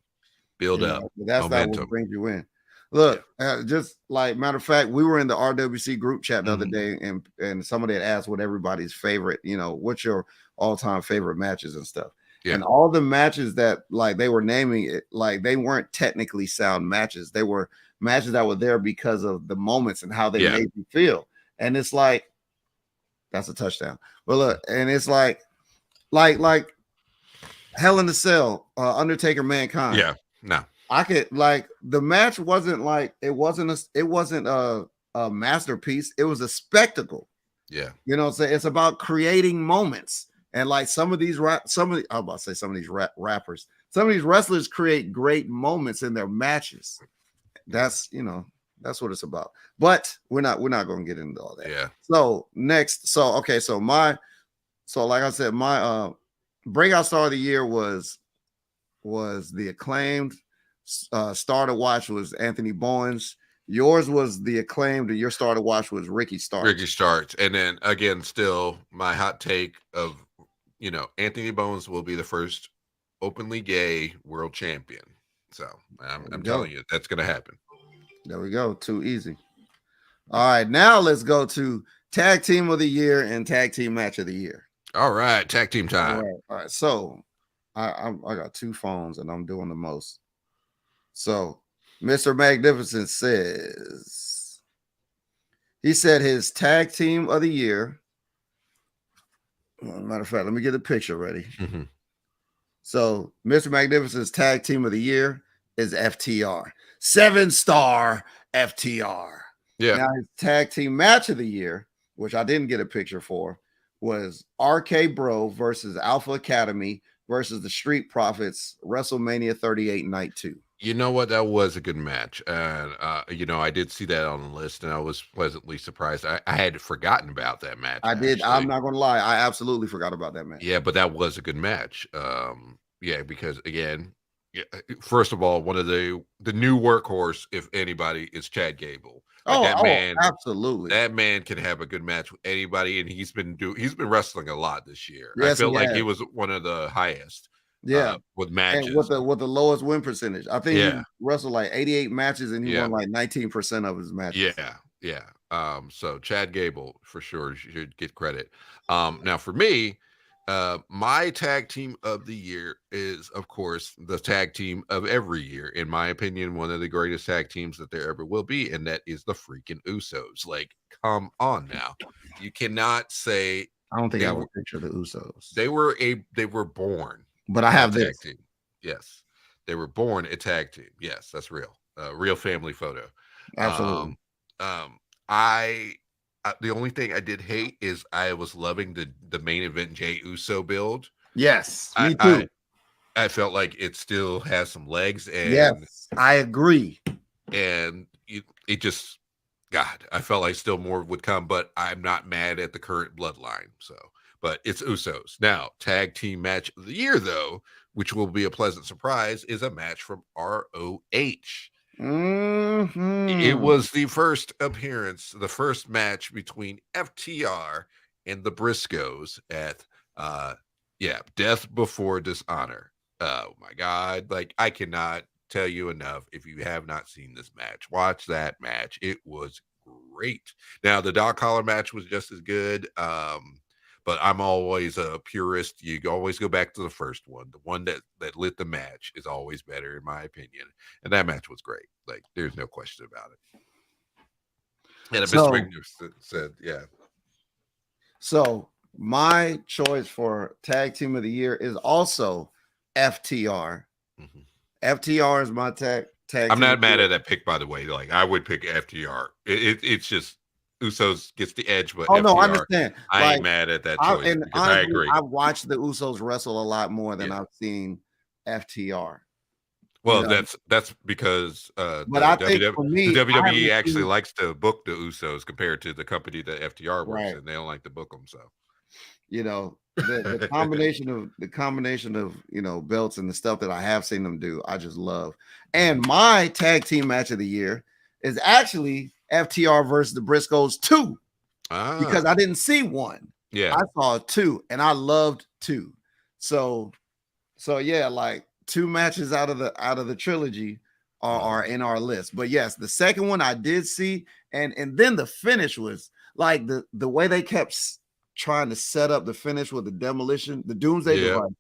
build up That's not what momentum. brings you in. Look, just like matter of fact, we were in the RWC group chat the other day, and somebody had asked what everybody's favorite, what's your all-time favorite matches and stuff. Yeah. And all the matches that like they were naming it, like they weren't technically sound matches. They were matches that were there because of the moments and how they made you feel. And it's like that's a touchdown. But look, and it's like Hell in the Cell, Undertaker, Mankind. Yeah, no, I could like the match wasn't like it wasn't a masterpiece. It was a spectacle. yeah, You know what I'm saying? It's about creating moments. And like some of these rappers, some of these wrestlers create great moments in their matches. That's what it's about. But we're not going to get into all that. yeah. So next, like I said, my breakout star of the year was the Acclaimed. Star to watch was Anthony Bowens. Yours was the Acclaimed, and your star to watch was Ricky Starks. Ricky Starks, and then again, still my hot take of Anthony Bowens will be the first openly gay world champion. So I'm telling you, that's going to happen. There we go. Too easy. All right, now let's go to tag team of the year and tag team match of the year. All right, tag team time. All right. So I got two phones and I'm doing the most. So Mr. Magnificent says he said his tag team of the year. Matter of fact, let me get the picture ready. Mm-hmm. So Mr. Magnificent's tag team of the year is FTR. 7-star FTR. Yeah. Now his tag team match of the year, which I didn't get a picture for, was RK Bro versus Alpha Academy versus the Street Profits, WrestleMania 38 Night 2. You know what? That was a good match, and I did see that on the list, and I was pleasantly surprised. I had forgotten about that match I did. I'm actually. not gonna lie. I absolutely forgot about that match. Yeah, but that was a good match. Yeah, because again, yeah, first of all, one of the new workhorse, if anybody, is Chad Gable. Like Oh, absolutely. that man can have a good match with anybody, and he's been wrestling a lot this year. I Yes, he felt like he has. was one of the highest Yeah. with And matches. with the lowest win percentage. I think he Yeah, wrestled like 88 matches and he yeah. won like 19% of his matches. Yeah, yeah. So Chad Gable for sure should get credit. Now for me, my tag team of the year is, of course, the tag team of every year. In my opinion, one of the greatest tag teams that there ever will be, and that is the freaking Usos. Like, come on now, you cannot say I don't think I they have a were picture of the Usos, they were born but I a have tag this. team. Yes, they were born a tag team. Yes, that's real. Real family photo. Absolutely. Um, um, I the only thing I did hate is I was loving the main event Jay Uso build. Yes, I me I too. I felt like it still has some legs Yes, I agree. and it just God, I felt like still more would come, but I'm not mad at the current bloodline. So, but it's Usos. Now, tag team match of the year though, which will be a pleasant surprise, is a match from ROH. It Mhm. was the first appearance, the first match between FTR and the Briscoes at uh Death Before Dishonor. Oh my god, like I cannot tell you enough if you have not seen this match. Watch that match. It was great. Now the dog collar match was just as good. But I'm always a purist. You always go back to the first one. The one that lit the match is always better, in my opinion. And that match was great. Like, there's no question about it. And Mr. So, Magnificent said, "Yeah, so my choice for tag team of the year is also FTR. mhm. FTR is my tag I'm team of not the mad year. at that pick, by the way. Like, I would pick FTR. It's just Usos gets the edge, but Oh no, I FTR, understand. I Like ain't mad at that I choice and because I honestly, agree. I've watched the Usos wrestle a lot more than Yeah. I've seen FTR. You Well, know, that's because but I think for The me, I WWE haven't actually seen likes to book the Usos compared to the company that FTR works right. in. They don't like to book them, so. You know, the combination of belts and the stuff that I have seen them do, I just love. And my tag team match of the year is actually FTR versus the Briscoes 2 because Ah, I didn't see one. yeah. I saw two and I loved two. So yeah, like two matches out of the trilogy are Mhm. in our list. But yes, the second one I did see, and then the finish was like the way they kept trying to set up the finish with the demolition, the doomsday Yeah. device.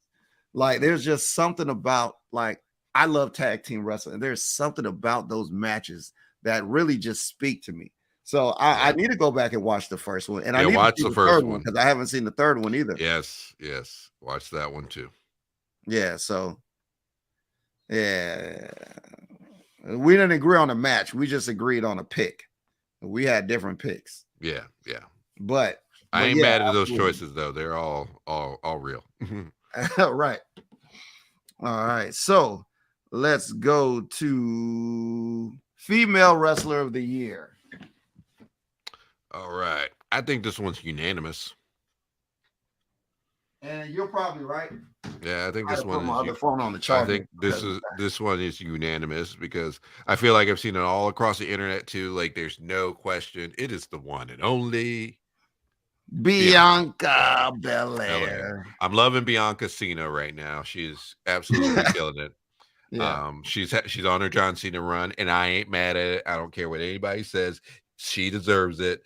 Like there's just something about like I love tag team wrestling. There's something about those matches that really just speak to me. So I Yeah. need to go back and watch the first one, and I Yeah, need to watch see the the third first one one. because I haven't seen the third one either. Yes, yes. Watch that one too. Yeah, so yeah. We didn't agree on a match. We just agreed on a pick. We had different picks. Yeah, yeah. But I ain't yeah, mad at those absolutely. choices though. They're all real. Right. All right. So let's go to female wrestler of the year. All right. I think this one's unanimous. And you're probably right. Yeah, I think I had this to put one my is other phone on the I charger. think this one is unanimous because I feel like I've seen it all across the internet too. Like there's no question. It is the one and only Bianca Bianca Belair. Belair. I'm loving Bianca Cena right now. She's absolutely killing it. Yeah. She's on her John Cena run, and I ain't mad at it. I don't care what anybody says. She deserves it.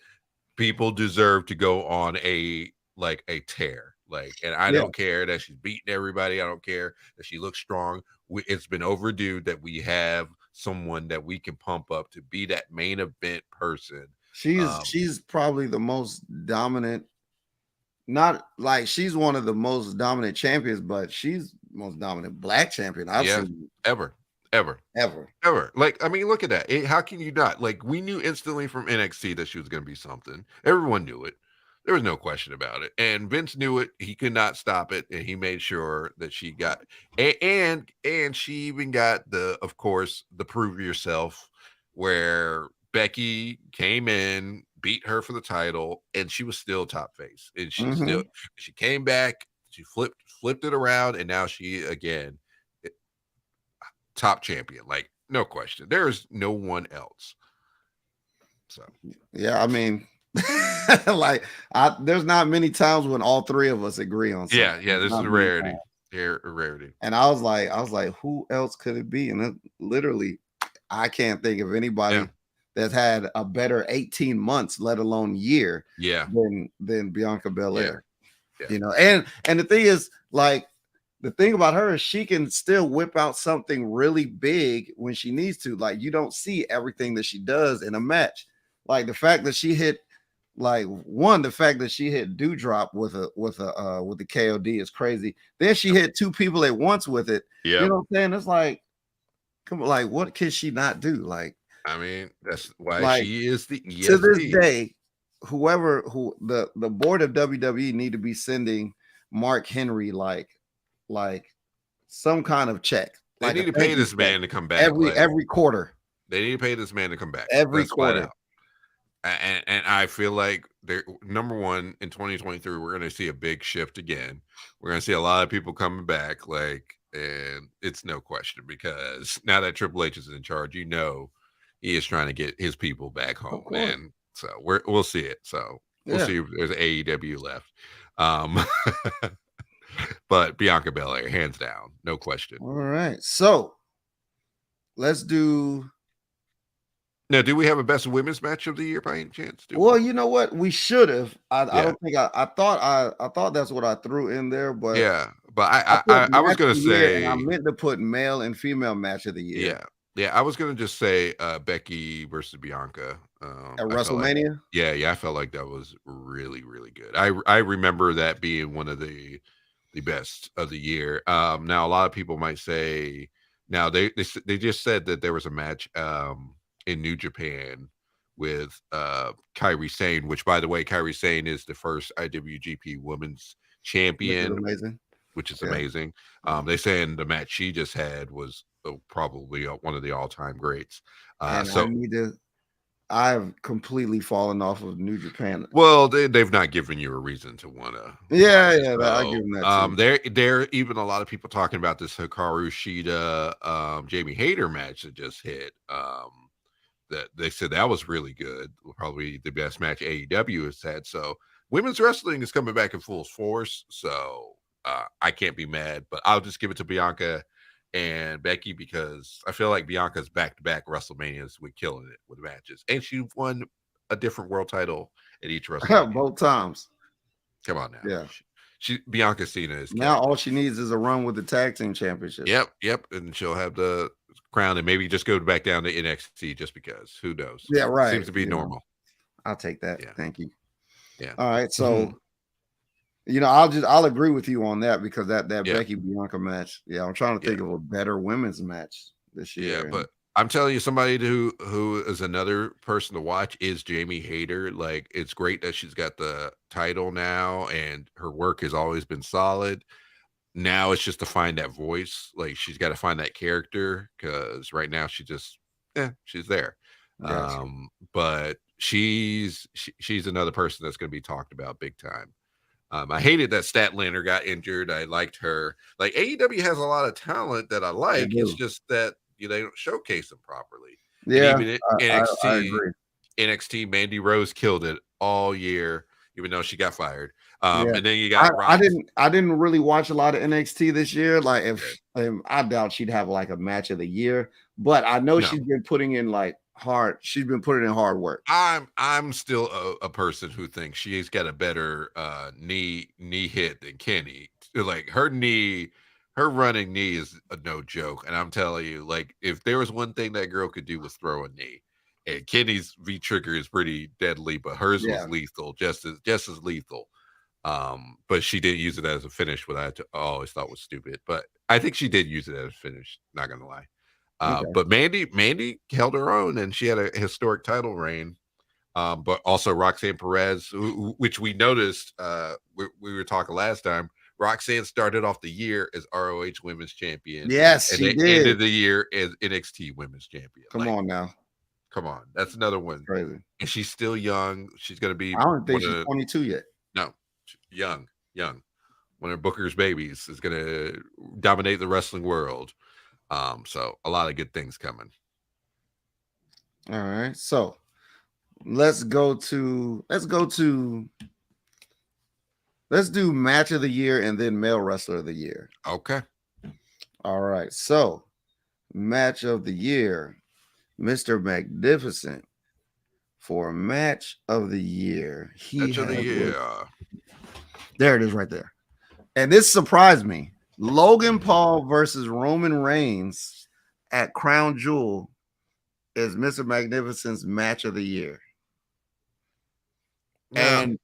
People deserve to go on a tear. Like, and I Yeah. don't care that she's beating everybody. I don't care that she looks strong. It's been overdue that we have someone that we can pump up to be that main event person. She's probably the most dominant. Not like she's one of the most dominant champions, but she's the most dominant black champion I've Yeah, seen ever, ever. ever. Ever. Like, I mean, look at that. How can you not? Like, we knew instantly from NXT that she was going to be something. Everyone knew it. There was no question about it, and Vince knew it. He could not stop it, and he made sure that she got and she even got of course, the prove yourself, where Becky came in, beat her for the title, and she was still top face, and Hmm. she came back, she flipped it around, and now she again eh, top champion, like no question. There is no one else. So Yeah, I mean, like there's not many times when all three of us agree on something. yeah, this is Not a many rarity, times. a rarity. And I was like, who else could it be? And it, literally, I can't think of Yeah, anybody that's had a better 18 months, let alone year, yeah, than Bianca yeah, Belair. yeah. You know, and the thing is, like, the thing about her is she can still whip out something really big when she needs to. Like, you don't see everything that she does in a match. Like the fact that she hit, like, one, the fact that she hit Dewdrop with the KOD is crazy. Then she hit two people at once with it. You Yep. know what I'm saying? It's like, come on, like, what can she not do? I mean, that's why Like she is the to this EST. day, who the board of WWE need to be sending Mark Henry like some kind of check, They like a need to thank pay you this check man to come back. Like every quarter, they need to pay this man to come back. every That's flat quarter. out. And I feel like they're number one in 2023. We're going to see a big shift again. We're going to see a lot of people coming back. Like, and it's no question because now that Triple H is in charge, you know, he is trying to get his people back Of home, course, and so we'll see it. So we'll yeah. see if there's AEW left. Um, but Bianca Belair, hands down, no question. All right, so let's do. Now, do we have a best women's match of the year by any chance? Do Well, we? you know what? We should have. I Yeah, don't think I thought that's what I threw in there, but yeah. But I put I was match of gonna the year and I say, meant to put male and female match of the year yeah, yeah. I was gonna just say Becky versus Bianca. at I felt like, WrestleMania. yeah, I felt like that was really, really good. I remember that being one of the best of the year. Now a lot of people might say, now they just said that there was a match in New Japan with Kairi Sane, which by the way, Kairi Sane is the first IWGP Women's Which is Champion, amazing. which is Yeah. amazing. They saying the match she just had was probably one of the all-time greats. And I So need to. I've completely fallen off of New Japan. well, they've not given you a reason to want to watch Yeah, it. yeah, I give So them that too. there even a lot of people talking about this Hikaru Shida Jamie Hayter match that just hit. That they said that was really good, probably the best match AEW has had. So women's wrestling is coming back in full force. So I can't be mad, but I'll just give it to Bianca and Becky because I feel like Bianca's back-to-back WrestleManias with killing it with matches, and she won a different world title at each WrestleMania. Both times. Come on now, Yeah. she Bianca Cena is Now killing all it. she needs is a run with the tag team championships. Yep, and she'll have the crown, and maybe just go back down to NXT just because. Who knows? Yeah, Seems right. to be You know, normal. I'll take that. Yeah, Thank you. yeah. All right. Mhm. So, I'll agree with you on that because that Yeah, Becky Bianca match. Yeah, I'm trying to yeah, think of a better women's match this yeah. year. And But I'm telling you, somebody who is another person to watch is Jamie Hayter. Like, it's great that she's got the title now, and her work has always been solid. Now it's just to find that voice. Like, she's got to find that character because right now she just, she's there. gotcha. But she's another person that's going to be talked about big time. I hated that Statlander got injured. I liked her. Like AEW has a lot of talent that I They like. It's do. just that they don't showcase them properly. And Yeah, even at I agree. NXT, Mandy Rose killed it all year, even though she got fired. Yeah. And then you got Rox. I didn't really watch a lot of NXT this year. Like Okay. if I doubt she'd have like a match of the year, but I know No, she's been putting in she's been putting in hard work. I'm still a person who thinks she's got a better knee hit than Kenny. Like her running knee is no joke. And I'm telling you, like if there was one thing that girl could do was throw a knee. And Kenny's V trigger is pretty deadly, but hers was Yeah. lethal, just as lethal. But she didn't use it as a finish, what I always thought was stupid. But I think she did use it as a finish, not gonna lie. Okay. But Mandy held her own, and she had a historic title reign. But also Roxanne Perez, which we noticed. We were talking last time. Roxanne started off the year as ROH Women's Champion, Yes, and she they did. ended the year as NXT Women's Champion. Come on now. Come on, that's another one. Crazy. And she's still young. She's going to be I don't think one she's of 22 yet. no, young. One of Booker's babies is going to dominate the wrestling world. So a lot of good things coming. All right, so let's do match of the year and then male wrestler of the year. Okay. All right, so match of the year, Mr. Magnificent. For match of the year, Match of the year. There it is right there. And this surprised me. Logan Paul versus Roman Reigns at Crown Jewel is Mr. Magnificent's match of the year. Yeah. And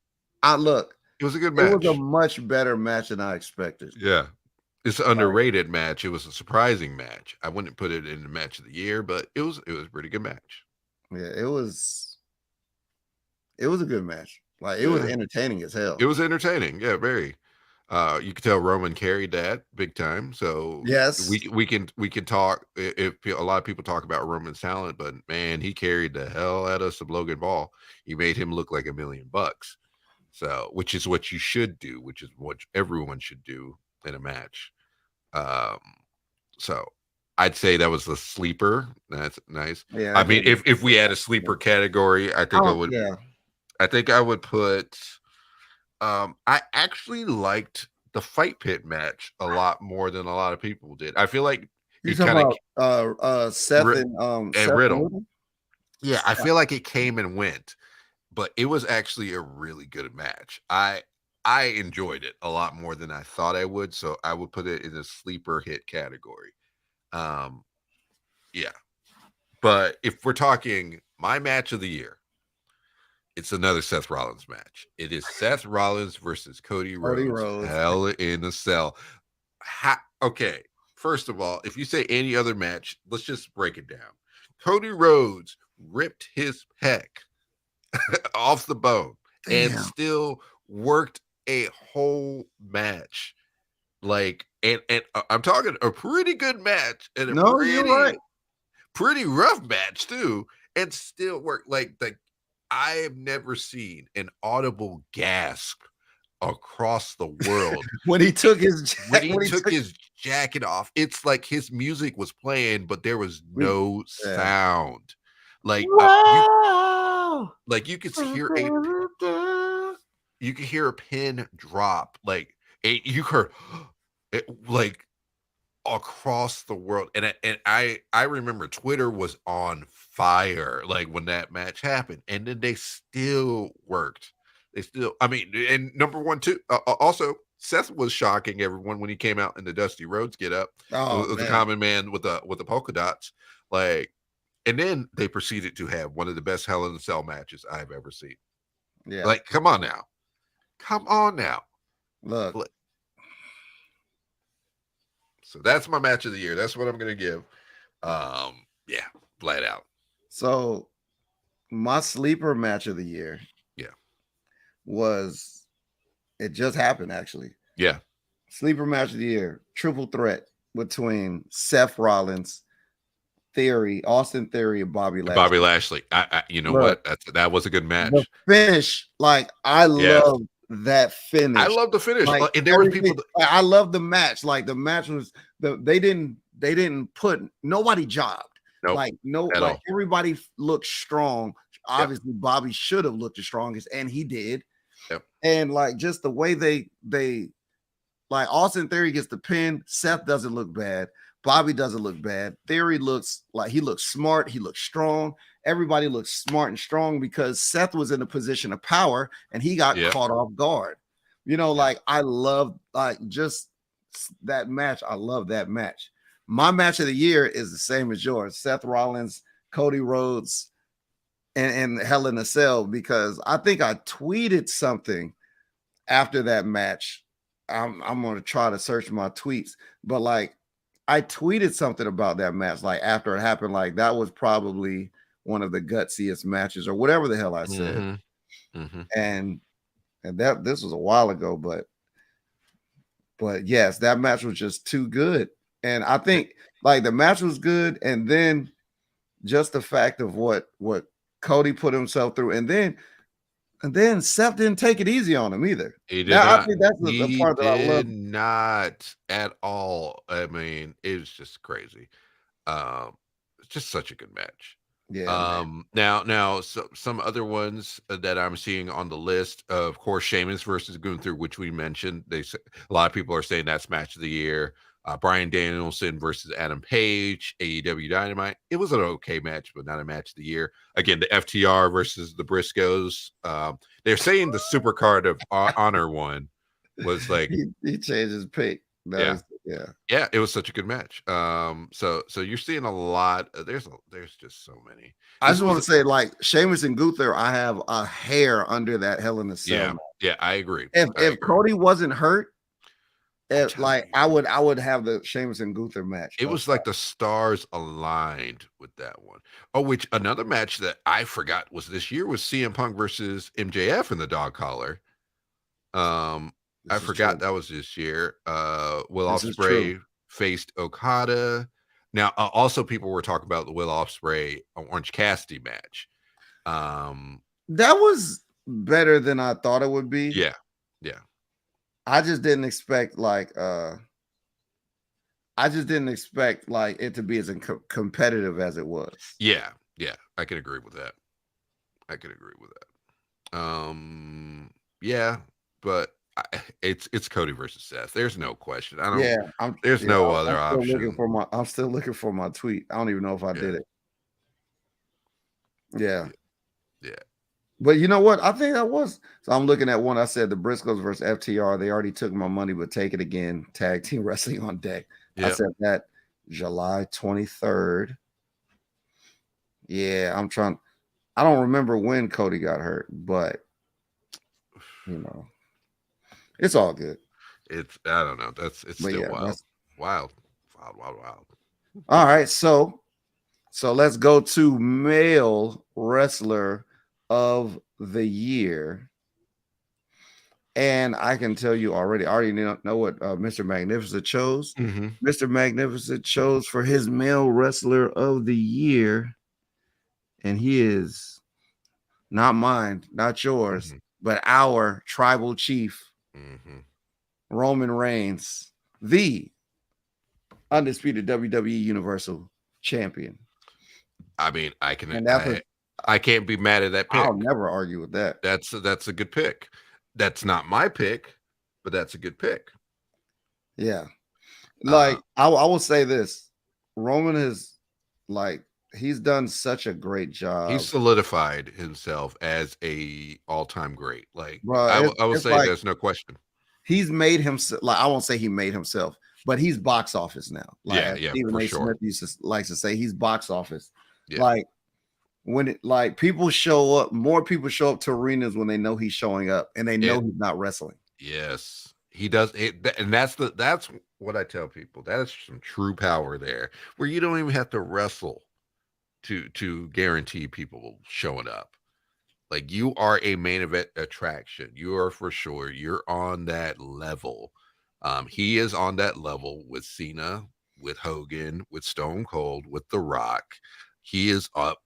look, it was a good match. It was a much better match than I expected. Yeah. It's an underrated match. It was a surprising match. I wouldn't put it in the match of the year, but it was a pretty good match. Yeah, it was a good match. Like, it was entertaining as hell. It was entertaining. Yeah, very. You could tell Roman carried that big time. So yes, we can talk. If a lot of people talk about Roman's talent, but man, he carried the hell out of some Logan Paul. He made him look like $1 million. So, which is what you should do, which is what everyone should do in a match. So I'd say that was the sleeper. That's nice. Yeah, I mean, if we had a sleeper category, I think I would. Yeah. I think I would put. I actually liked the Fight Pit match a lot more than a lot of people did. I feel like you talking about Seth and Seth Riddle. Yeah, I feel like it came and went, but it was actually a really good match. I enjoyed it a lot more than I thought I would, so I would put it in the sleeper hit category. Yeah. But if we're talking my match of the year, it's another Seth Rollins match. It is Seth Rollins versus Cody Rhodes. Hell in a Cell. Okay, first of all, if you say any other match, let's just break it down. Cody Rhodes ripped his pec off the bone and still worked a whole match. Like, and I'm talking a pretty good match and pretty rough match too, and still worked. Like I have never seen an audible gasp across the world when he took his his jacket off. It's like his music was playing, but there was no sound. Like you could hear a pin drop. Like you heard it, like across the world, and I remember Twitter was on fire like when that match happened, and then they still worked. I mean, and number one too. Also, Seth was shocking everyone when he came out in the Dusty Rhodes get up. The common man with the polka dots, like, and then they proceeded to have one of the best Hell in a Cell matches I've ever seen. Yeah, like come on now. Look. So that's my match of the year. That's what I'm going to give. Yeah, flat out. So my sleeper match of the year, it just happened actually. Yeah. Sleeper match of the year, triple threat between Seth Rollins, Austin Theory, and Bobby Lashley. You know what? That was a good match. The finish, like I love that finish. I love the finish. Like, and there were people. I love the match. Like the match was they didn't put nobody jobbed. Nope, like everybody looked strong. Obviously, Bobby should have looked the strongest, and he did. Yep. And like just the way they like Austin Theory gets the pin. Seth doesn't look bad. Bobby doesn't look bad. Theory looks like he looks smart. He looks strong. Everybody looks smart and strong because Seth was in a position of power and he got caught off guard. Like I love just that match. I love that match. My match of the year is the same as yours. Seth Rollins, Cody Rhodes, and Hell in a Cell, because I think I tweeted something after that match. I'm going to try to search my tweets, but like I tweeted something about that match. Like after it happened, like that was probably one of the gutsiest matches or whatever the hell I said. Mm-hmm. Mm-hmm. And that this was a while ago, but yes, that match was just too good. And I think like the match was good, and then just the fact of what Cody put himself through, and then Seth didn't take it easy on him either. He did Now I not. think that's the He part that I love. did not at all. I mean, it was just crazy. It's just such a good match. Yeah, man. Now, some other ones that I'm seeing on the list, of course, Sheamus versus Gunther, which we mentioned. A lot of people are saying that's match of the year. Bryan Danielson versus Adam Page, AEW Dynamite. It was an okay match, but not a match of the year. Again, the FTR versus the Briscoes. They're saying the Supercard of Honor one was like, He changed his pick. yeah, it was such a good match. So you're seeing a lot. There's just so many. I just want to say, like Sheamus and Gunther, I have a hair under that Hell in a Cell match. Yeah, I agree. If Cody wasn't hurt, I would have the Sheamus and Gunther match. It was like the stars aligned with that one. Oh, which another match that I forgot was this year was CM Punk versus MJF in the dog collar. I forgot that was this year. Will Ospreay faced Okada. Now, also people were talking about the Will Ospreay Orange Cassidy match. That was better than I thought it would be. Yeah. I just didn't expect like it to be as competitive as it was. Yeah, I can agree with that. Yeah, but it's Cody versus Seth. There's no question. There's no other option. I'm still looking for my tweet. I don't even know if I did it. Yeah. But you know what? I think that was. So I'm looking at one. I said the Briscoes versus FTR. They already took my money, but take it again. Tag team wrestling on deck. Yep. I said that July 23rd. Yeah, I don't remember when Cody got hurt, but it's all good. I don't know. It's still wild. Wild. All right, so let's go to male wrestler of the year. And I can tell you already, I already know what Mr. Magnificent chose. Mm-hmm. Mr. Magnificent chose for his male wrestler of the year. And he is not mine, not yours, but our tribal chief, Roman Reigns, the undisputed WWE Universal Champion. I mean, I can't be mad at that pick. I'll never argue with that. That's a good pick. That's not my pick, but that's a good pick. Yeah. Like I will say this. Roman is he's done such a great job. He's solidified himself as a all-time great. Like, bro, I will say there's no question. He's made himself, I won't say he made himself, but he's box office now. Stephen A. Smith likes to say he's box office. Yeah. When people show up, more people show up to arenas when they know he's showing up and they know he's not wrestling. Yes, he does. And that's what I tell people. That is some true power there, where you don't even have to wrestle to guarantee people showing up. Like, you are a main event attraction. You are for sure. You're on that level. He is on that level with Cena, with Hogan, with Stone Cold, with The Rock. He is up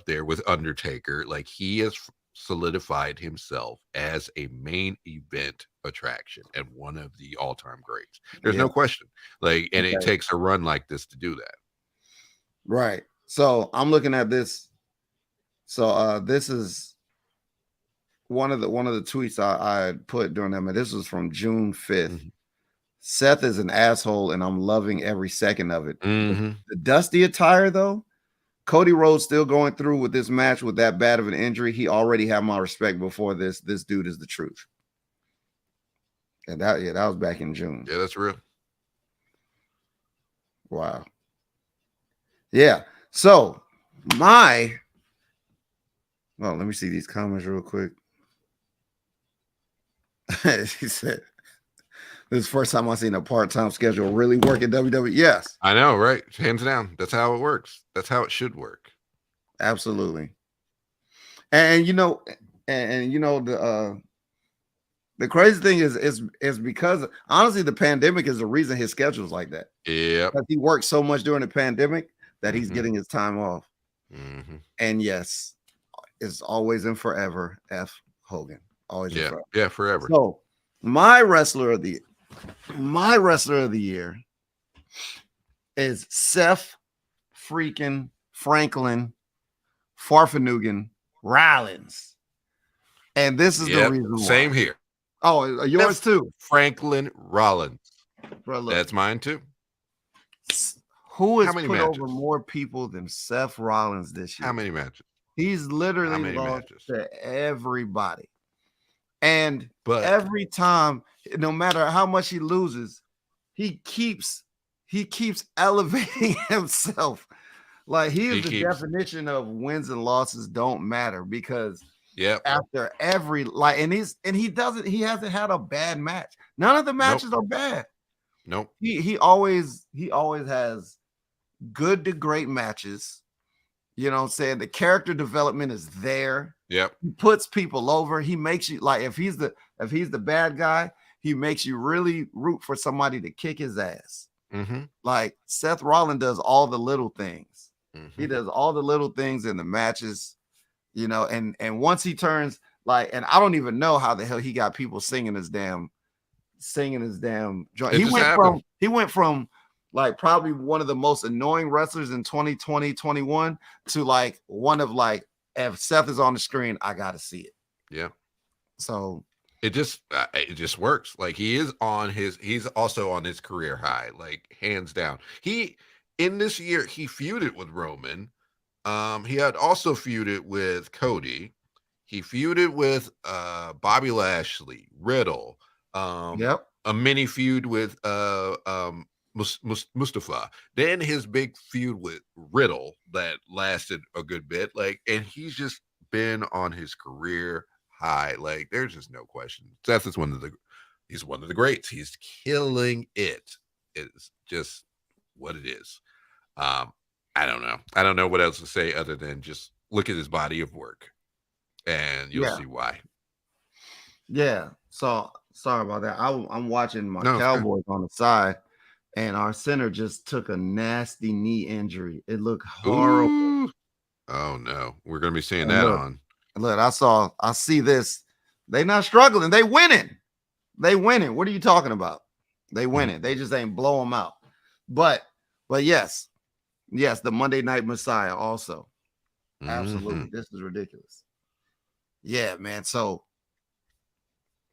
there with Undertaker. Like, he has solidified himself as a main event attraction and one of the all-time greats. There's no question. It takes a run like this to do that. Right. So I'm looking at this. So this is one of the tweets I put during that. This was from June 5th. Seth is an asshole, and I'm loving every second of it. The dusty attire, though. Cody Rhodes still going through with this match with that bad of an injury. He already had my respect before this. This dude is the truth. And that was back in June. Yeah, that's real. Wow. Yeah. So let me see these comments real quick. He said, this is the first time I've seen a part-time schedule really work at WWE. Yes. I know, right? Hands down. That's how it works. That's how it should work. Absolutely. And you know, and you know the crazy thing is because honestly, the pandemic is the reason his schedule is like that. Yep. Because he worked so much during the pandemic that he's Mhm. getting his time off. Mhm. And yes, it's always and forever F Hogan. Always and Yeah. forever. Yeah. Forever. So my wrestler of the year is Seth freaking Franklin Farfanugan Rollins. And this is the Yep. reason why. Same here. Oh, yours F. too. Franklin Rollins. Bro, look. That's mine too. Who How has many put over matches? more people than Seth Rollins this How year? many matches? He's How literally many lost matches? to everybody. And But every time, no matter how much he loses, he keeps elevating himself. Like he is he the keeps. definition of wins and losses don't matter because Yep. after every he hasn't had a bad match. None of the Nope. matches are bad. Nope. He always has good to great matches. You know what I'm saying? The character development is there. Yep. He puts people over. He makes you like if he's the bad guy, he makes you really root for somebody to kick his ass. Mm-hmm. Like Seth Rollins does all the little things. Mm-hmm. He does all the little things in the matches, you know, and once he turns like, and I don't even know how the hell he got people singing his damn joint. It just happened. He went from like probably one of the most annoying wrestlers in 2020, 21 to like one of like if Seth is on the screen, I gotta see it. Yeah. So It just works. Like he's also on his career high, like hands down. He in this year he feuded with Roman. He had also feuded with Cody. He feuded with Bobby Lashley, Riddle, yep. a mini feud with Mustafa. Then his big feud with Riddle that lasted a good bit. Like, and he's just been on his career high. Like, there's just no question. Seth is he's one of the greats. He's killing it. It's just what it is. I don't know. I don't know what else to say other than just look at his body of work, and you'll see why. Yeah. So sorry about that. I'm watching my No, it's good. Cowboys on the side, and our center just took a nasty knee injury. It looked horrible. Ooh. Oh no, we're gonna be seeing And that look, on. Look, I see this. They not struggling. They winning. They winning. What are you talking about? They winning. They just ain't blow them out. But yes, the Monday Night Messiah also. Absolutely. This is ridiculous. Yeah, man. So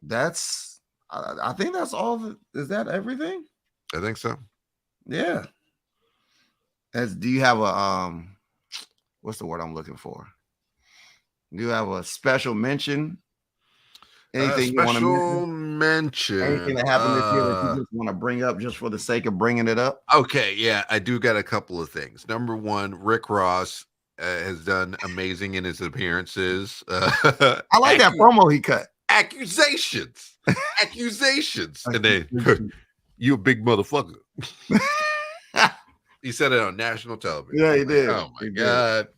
that's I think that's all. Is that everything? I think so. Yeah. Do you have a what's the word I'm looking for? Do you have a special mention? Anything you want Special to mention. Anything that happened this year that you just want to bring up just for the sake of bringing it up? Okay, yeah, I do got a couple of things. Number one, Rick Ross has done amazing in his appearances. I like that promo he cut. Accusations, and then you a big motherfucker. He said it on national television. Yeah, he did. Oh my god,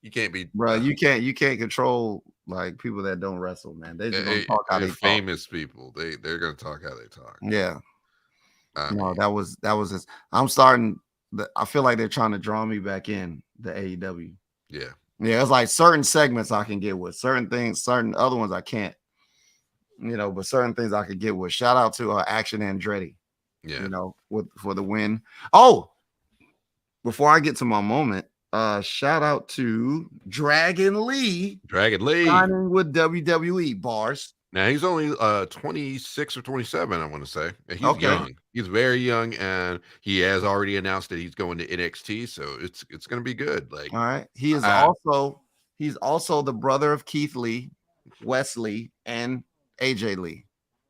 you can't be, bro. You can't control like people that don't wrestle, man. They just gonna talk how they famous talk. people. They're gonna talk how they talk. Yeah. No, that was just. I'm starting. I feel like they're trying to draw me back in the AEW. Yeah. Yeah, it's like certain segments I can get with, certain things, certain other ones I can't. You know, but certain things I could get with. Shout out to Action Andretti. Yeah. You know, for the win. Oh, before I get to my moment, shout out to Dragon Lee signing with WWE bars. Now he's only 26 or 27, I want to say. He's young. He's very young, and he has already announced that he's going to NXT, so it's going to be good. Like, all right, he's also the brother of Keith Lee, Wesley, and AJ Lee.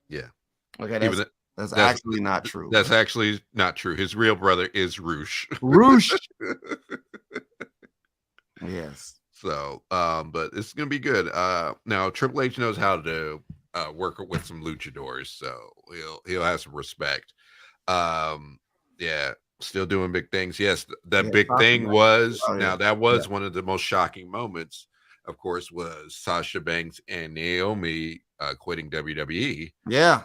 Yeah. Okay, that's actually not true. That's actually not true. His real brother is Roosh. Yes. So, but it's gonna be good. Now Triple H knows how to work with some luchadors, so he'll have some respect. Yeah, Still doing big things. Yes, the Yeah, big Sasha thing Banks is was out now here. that Yeah. was one of the most shocking moments, of course, was Sasha Banks and Naomi quitting WWE. Yeah.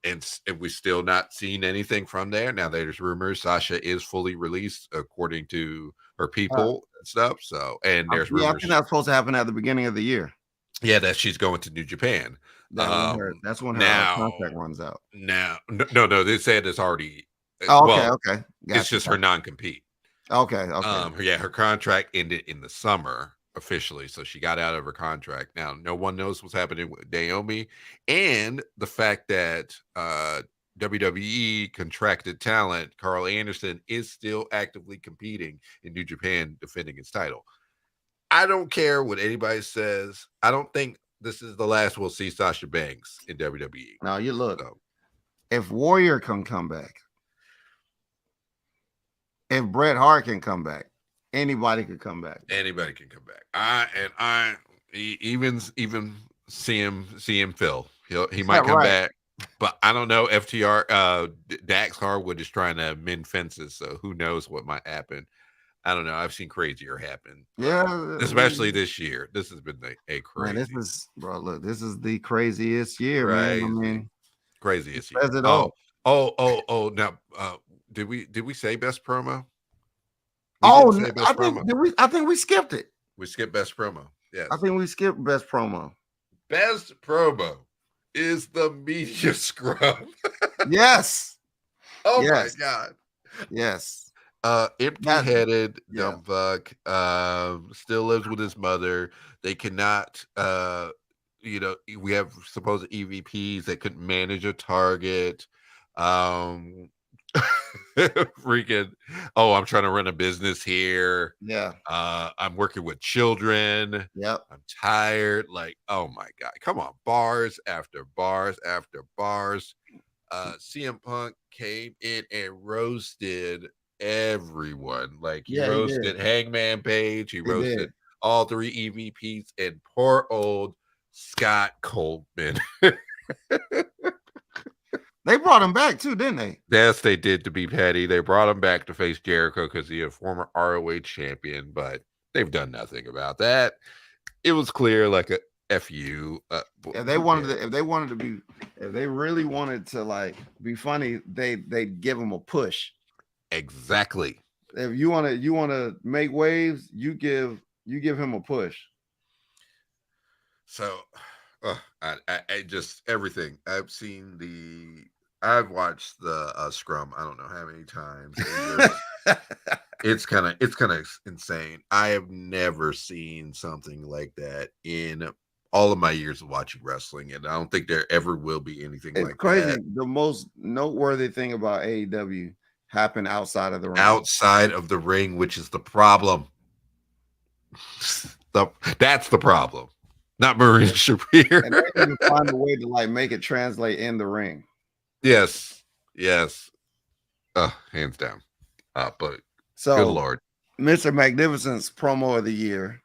And we still not seen anything from there. Now there's rumors Sasha is fully released according to her Uh, people and stuff. So, and there's yeah, I think rumors, that's supposed to happen at the beginning of the year. yeah, that she's going to New Japan. That's when her Now, contract runs out. no, they said it's already. Oh, okay, Well, okay. it's Gotcha. just her non-compete. Okay, okay. Her contract ended in the summer officially, so she got out of her contract. Now, no one knows what's happening with Naomi, and the fact that WWE contracted talent Carl Anderson is still actively competing in New Japan, defending his title. I don't care what anybody says. I don't think this is the last we'll see Sasha Banks in WWE. Now you look. So, If Warrior can come back, if Bret Hart can come back, anybody could come back. anybody can come back. Even CM Phil, he might come Right. back, but I don't know. FTR Dax Harwood is trying to mend fences, so who knows what might happen. I don't know. I've seen crazier happen. Yeah, Especially this year. This has been a man, crazy, this is the craziest year, man. I mean, craziest year. says it all. Oh. Now, did we say best promo? We Oh, didn't say best I promo. think I think we skipped it. We skipped best promo. Yes. I think we skipped best promo. Best promo is the media scrub. Yes. Oh Yes. my god. Yes. Empty-headed yeah. dumb fuck. Still lives with his mother. They cannot we have supposed EVPs that couldn't manage a target. Freaking I'm trying to run a business here. Yeah. I'm working with children. Yep. I'm tired. Like, oh my god, come on, bars after bars after bars. CM Punk came in and roasted everyone. Like, he Yeah, he roasted did. Hangman Page, he He roasted did. all three EVPs, and poor old Scott Coleman. They brought him back too, didn't they? Yes, they did, to be petty. They brought him back to face Jericho because he's a former ROH champion, but they've done nothing about that. It was clear, like a FU. If they really wanted to like be funny, they'd give him a push. Exactly. If you want to make waves, you give him a push. So, I just everything I've watched the scrum. I don't know how many times. It's kind of insane. I have never seen something like that in all of my years of watching wrestling, and I don't think there ever will be anything like crazy. that. The most noteworthy thing about AEW happened outside of the ring. Outside of the ring, which is the problem. That's the problem. Not Maria Shapiro. And they didn't find a way to like make it translate in the ring. Yes. Hands down. But so good Lord. Mr. Magnificent's promo of the year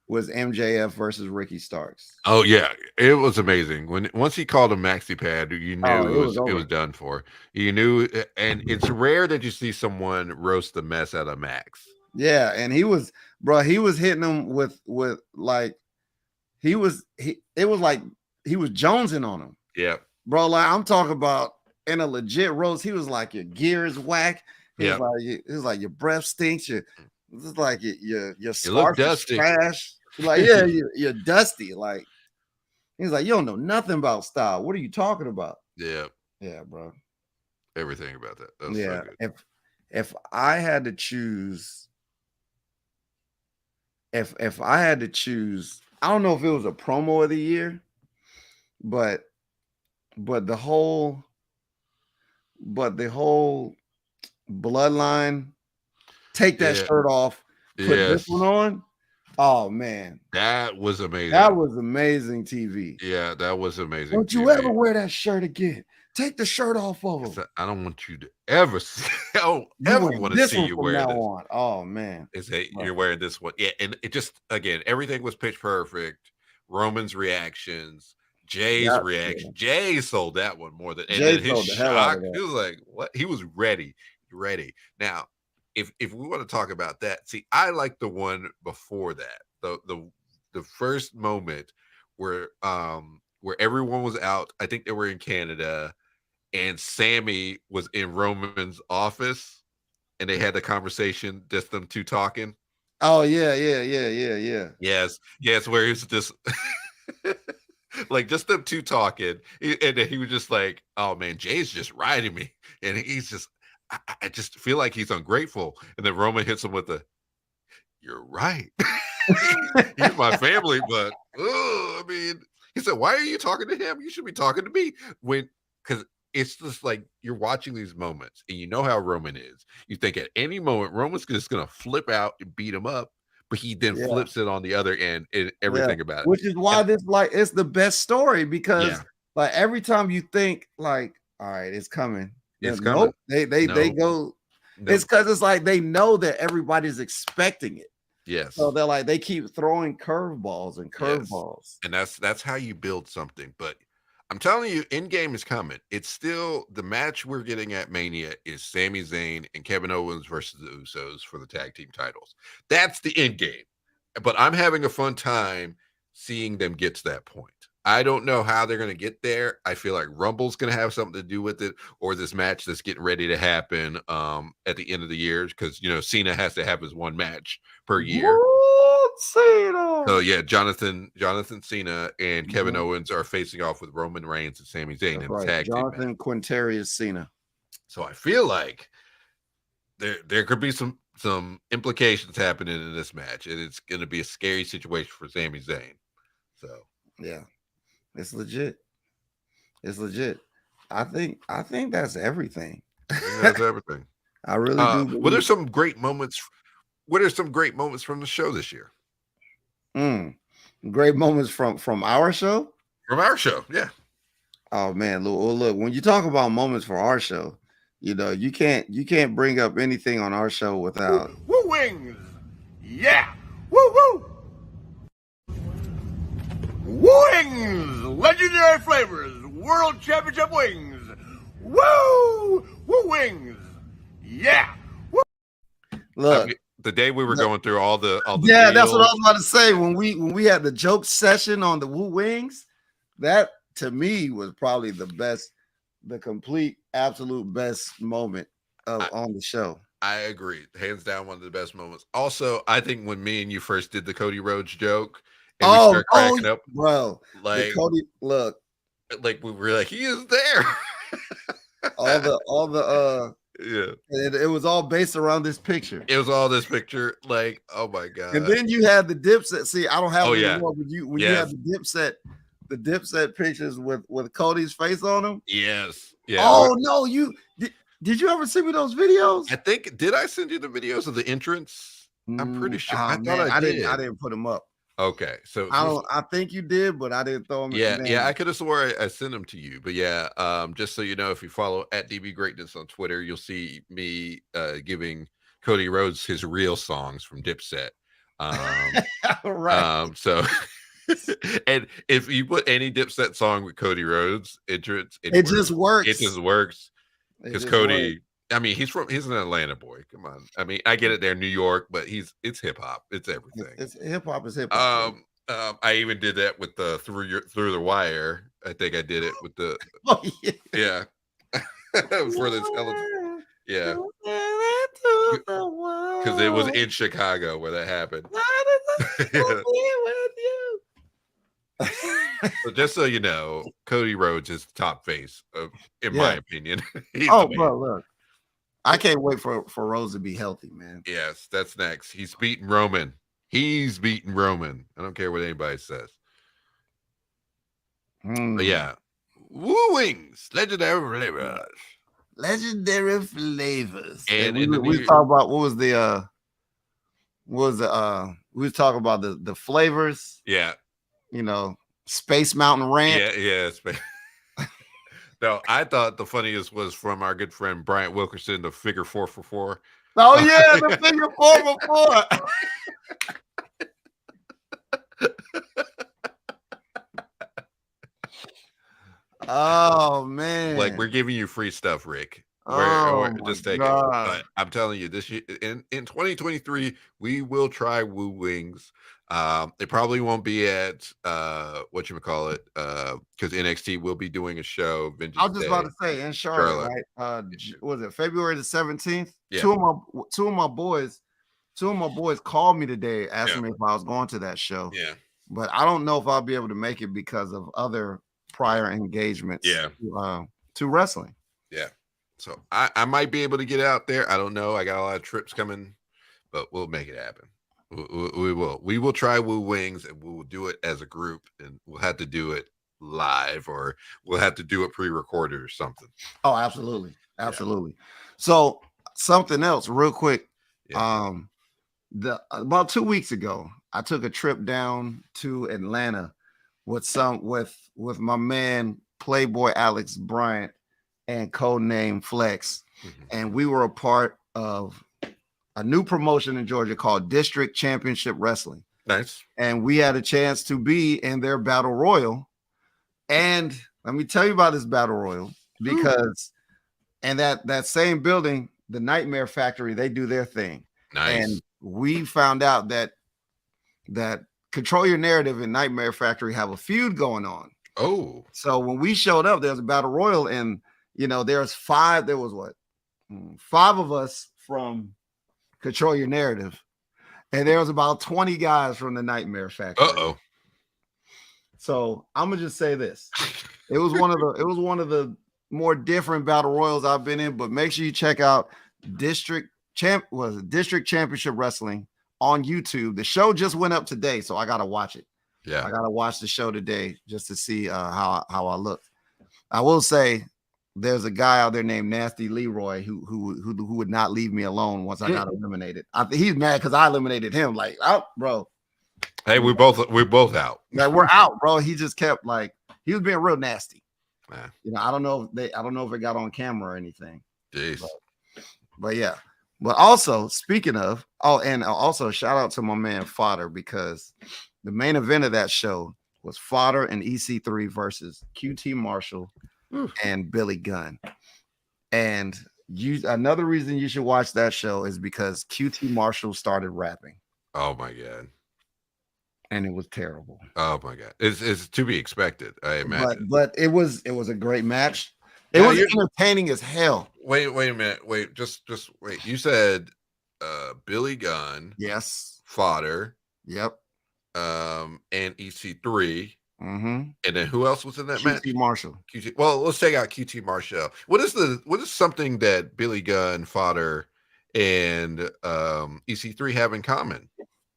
was MJF versus Ricky Starks. Oh yeah, it was amazing. Once he called him maxi pad, you knew it was done for. You knew, and it's rare that you see someone roast the mess out of Max. Yeah, and he was hitting him with like it was like he was jonesing on him. Yeah, bro, like I'm talking about in a legit roast. He was like, your gear is whack. He was like your breath stinks. Your scarf is trash. Like, yeah, you're dusty. Like, he's like, you don't know nothing about style. What are you talking about? Yeah, bro. Everything about that. That was yeah. So good. If I had to choose, if I had to choose, I don't know if it was a promo of the year, but the whole bloodline, take that shirt off, put this one on. Oh man, that was amazing. That was amazing TV. Yeah, that was amazing. Don't you ever wear that shirt again? Take the shirt off of him. I don't want you to ever see. Ever want to see you wear this. On. Oh man, you're wearing this one. Yeah, and it just everything was pitch perfect. Roman's reactions, Jay's reaction. Jay sold that one more than. And then his shock. He was like, "What?" He was ready. ready. Now, if we want to talk about that, see, I like the one before that. The first moment where everyone was out. I think they were in Canada, and Sammy was in Roman's office, and they had the conversation, just them two talking. Oh yeah. Yes, where he's just like just them two talking, and then he was just like, "Oh man, Jay's just riding me," and he's just, I just feel like he's ungrateful, and then Roman hits him with the, "You're right, he's my family, but I mean," he said, "Why are you talking to him? You should be talking to me." Because it's just like you're watching these moments, and you know how Roman is. You think at any moment Roman's just gonna flip out and beat him up, but he then Yeah. flips it on the other end and everything about it. Which is why And this like it's the best story because yeah, like every time you think like, all right, it's coming. it's Nope, coming. they No, go. no, It's because it's like they know that everybody's expecting it. yes, So they're like they keep throwing curveballs and yes. curveballs. And that's how you build something. But I'm telling you, in game is coming. It's still the match we're getting at Mania is Sami Zayn and Kevin Owens versus the Usos for the tag team titles. That's the end game. But I'm having a fun time seeing them get to that point. I don't know how they're going to get there. I feel like Rumble's going to have something to do with it, or this match that's getting ready to happen at the end of the year, because Cena has to have his one match per year. Woo, Cena. So yeah, Jonathan Cena and Kevin Mhm. Owens are facing off with Roman Reigns and Sami Zayn That's in a right. tag team match. Jonathan Quintarius Cena. So I feel like there could be some implications happening in this match, and it's going to be a scary situation for Sami Zayn. So Yeah, it's legit. It's legit. I think that's everything. I think that's everything. I really do What are believe. some great moments? What are some great moments from the show this year? Great moments from our show. From our show, yeah. Oh man, look, when you talk about moments for our show, you can't bring up anything on our show without Woo wings! Yeah! Woo woo! Wings! Legendary flavors! World Championship wings! Woo! Woo wings! Yeah! look. The day we were going through all the Yeah, that's what I deals. was about to say. When we had the joke session on the Woo Wings, that to me was probably the best, the complete, absolute best moment on the show. I agree. Hands down, one of the best moments. Also, I think when me and you first did the Cody Rhodes joke and we start cracking up, bro. like, The Cody, look, like we were like, he is there. all the Yeah. it was all based around this picture. It was all this picture, like, oh my God. And then you had the Dipset. See, I don't have Oh, it yeah. anymore, but you had the Dipset pictures with Cody's face on them. Yes. Yeah. Oh no, did you ever send me those videos? I think, did I send you the videos of the entrance? I'm pretty sure. I thought I did. I didn't put them up. Okay. So I think you did, but I didn't throw them. yeah, I could have swore I sent them to you, but yeah, just so you know, if you follow at DB Greatness on Twitter, you'll see me giving Cody Rhodes his real songs from Dipset. Right. So and if you put any Dipset song with Cody Rhodes entrance, It just works. It just works It because just Cody. works. I mean, he's an Atlanta boy. Come on. I mean, I get it. They're New York, but it's hip hop. It's everything. It's hip hop is hip hop. I even did that with the through the wire. I think I did it with the Oh, yeah. yeah for the television. Yeah, because it was in Chicago where that happened. So just so you know, Cody Rhodes is the top face in my opinion. Bro, look. I can't wait for Rose to be healthy, man. Yes, that's next. He's beating Roman. He's beating Roman. I don't care what anybody says. But yeah. Woo Wings. Legendary flavors. Legendary flavors. And we talk about what was the we was talking about the flavors. Yeah. Space Mountain Ranch. Yeah. No, I thought the funniest was from our good friend Bryant Wilkerson, the figure 444. Oh yeah, the figure 444. Oh man. Like, we're giving you free stuff, Rick. Oh Just my take it. God. But I'm telling you, this year in 2023, we will try Woo Wings. It probably won't be at whatchamacallit, because NXT will be doing a show, I Vengeance was just about Day, to say in Charlotte, Charlotte. right? Was it February the 17th? Yeah. Two of my boys called me today asking Yeah. me if I was going to that show. Yeah. But I don't know if I'll be able to make it because of other prior engagements Yeah. to wrestling. Yeah. So I might be able to get out there. I don't know. I got a lot of trips coming, but we'll make it happen. We will. We will try Woo Wings, and we will do it as a group, and we'll have to do it live, or we'll have to do it pre-recorded or something. Oh, absolutely. Absolutely. Yeah. So something else real quick. Yeah. About 2 weeks ago, I took a trip down to Atlanta with my man Playboy Alex Bryant and codename Flex, and we were a part of a new promotion in Georgia called District Championship Wrestling. Nice. And we had a chance to be in their battle royal. And let me tell you about this battle royal, because in that same building, the Nightmare Factory, they do their thing. Nice. And we found out that Control Your Narrative and Nightmare Factory have a feud going on. Oh. So when we showed up, there was a battle royal, and there was five of us from Control Your Narrative, and there was about 20 guys from the Nightmare Factory. Uh-oh. So I'm gonna just say this. It was one of the more different battle royals I've been in, but make sure you check out District Championship Wrestling on YouTube. The show just went up today, so I gotta watch it. Yeah, I gotta watch the show today just to see how I look. I will say there's a guy out there named Nasty Leroy who would not leave me alone once I got eliminated. He's mad because I eliminated him. Like, oh, bro. Hey, we're both out. Like, we're out, bro. He just kept he was being real nasty. Yeah. I don't know if it got on camera or anything. Jeez. But yeah. But also, speaking of, and also shout out to my man Fodder, because the main event of that show was Fodder and EC3 versus QT Marshall and Billy Gunn. And another reason you should watch that show is because QT Marshall started rapping. Oh my God. And it was terrible. Oh my God. It's to be expected, I imagine. But it was a great match. It was entertaining as hell. Wait a minute. Wait, just wait. You said Billy Gunn. Yes. Fodder. Yep. And EC3. Mm-hmm. And then who else was in that match? QT Marshall. Well, let's take out QT Marshall. What is something that Billy Gunn, Fodder, and EC3 have in common?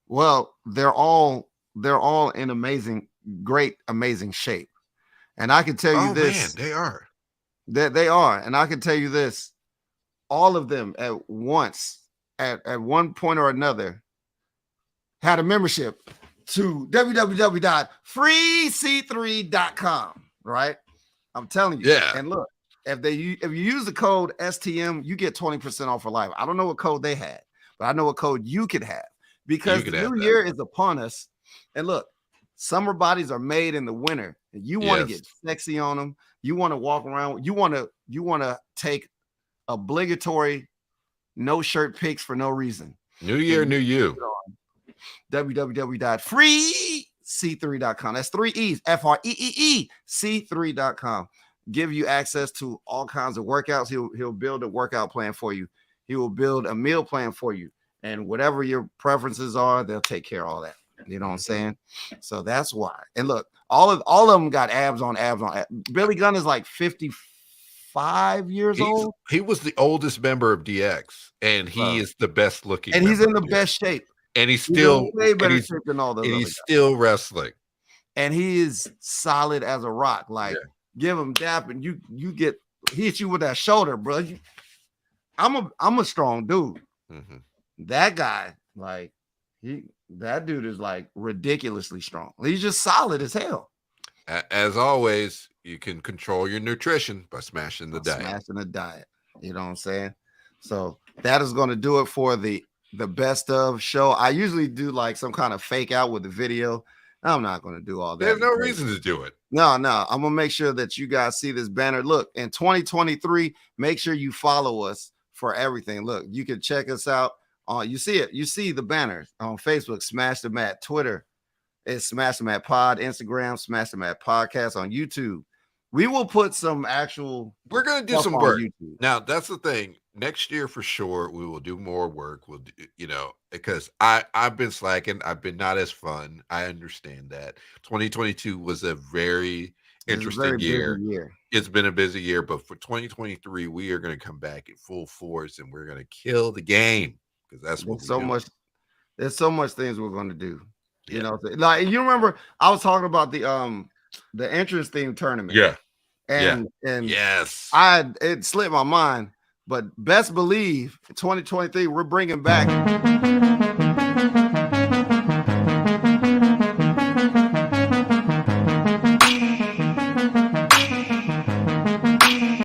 Well, they're all in amazing shape. And I can tell you this. Man, they are. They are. And I can tell you this. All of them at once, at one point or another, had a membership to www.freec3.com, right? I'm telling you. Yeah. And look, if you use the code STM, you get 20% off for life. I don't know what code they had, but I know what code you could have, because the new year is upon us. And look, summer bodies are made in the winter, and you want to get sexy on them. You want to walk around. You want to take obligatory no shirt pics for no reason. New year, new you. www.freec3.com. That's 3 E's, FREEE, C3.com. Give you access to all kinds of workouts. He'll build a workout plan for you. He will build a meal plan for you. And whatever your preferences are, they'll take care of all that. You know what I'm saying? So that's why. And look, all of them got abs on abs. Billy Gunn is like 55 years old. He was the oldest member of DX, and he is the best looking. And he's in the best shape. And he's still way better shape than all those. And he's still wrestling. And he is solid as a rock. Like, give him dap, and he hits you with that shoulder, bro. I'm a strong dude. Mm-hmm. That guy, that dude is like ridiculously strong. He's just solid as hell. As always, you can control your nutrition by smashing the diet. You know what I'm saying? So that is going to do it for the best of show. I usually do like some kind of fake out with the video. I'm not going to do all that. There's no reason to do it. No, I'm gonna make sure that you guys see this banner. Look, in 2023, make sure you follow us for everything. Look, you can check us out on. You see it. You see the banner on Facebook. Smash the Mat. Twitter, it's Smash the Mat Pod. Instagram, Smash the Mat Podcast. On YouTube, we will put some actual. We're gonna do stuff some on work. YouTube. Now that's the thing. Next year for sure, we will do more work. We'll do, because I've been slacking. I've been not as fun. I understand that. 2022 was a very It's a interesting very busy year. year. It's been a busy year, but for 2023, we are going to come back in full force and we're going to kill the game because that's what There's so we do. much. There's so much things we're going to do. Yeah. You know, like you remember, I was talking about the entrance theme tournament. Yeah. And Yes. it slipped my mind, but best believe 2023 we're bringing back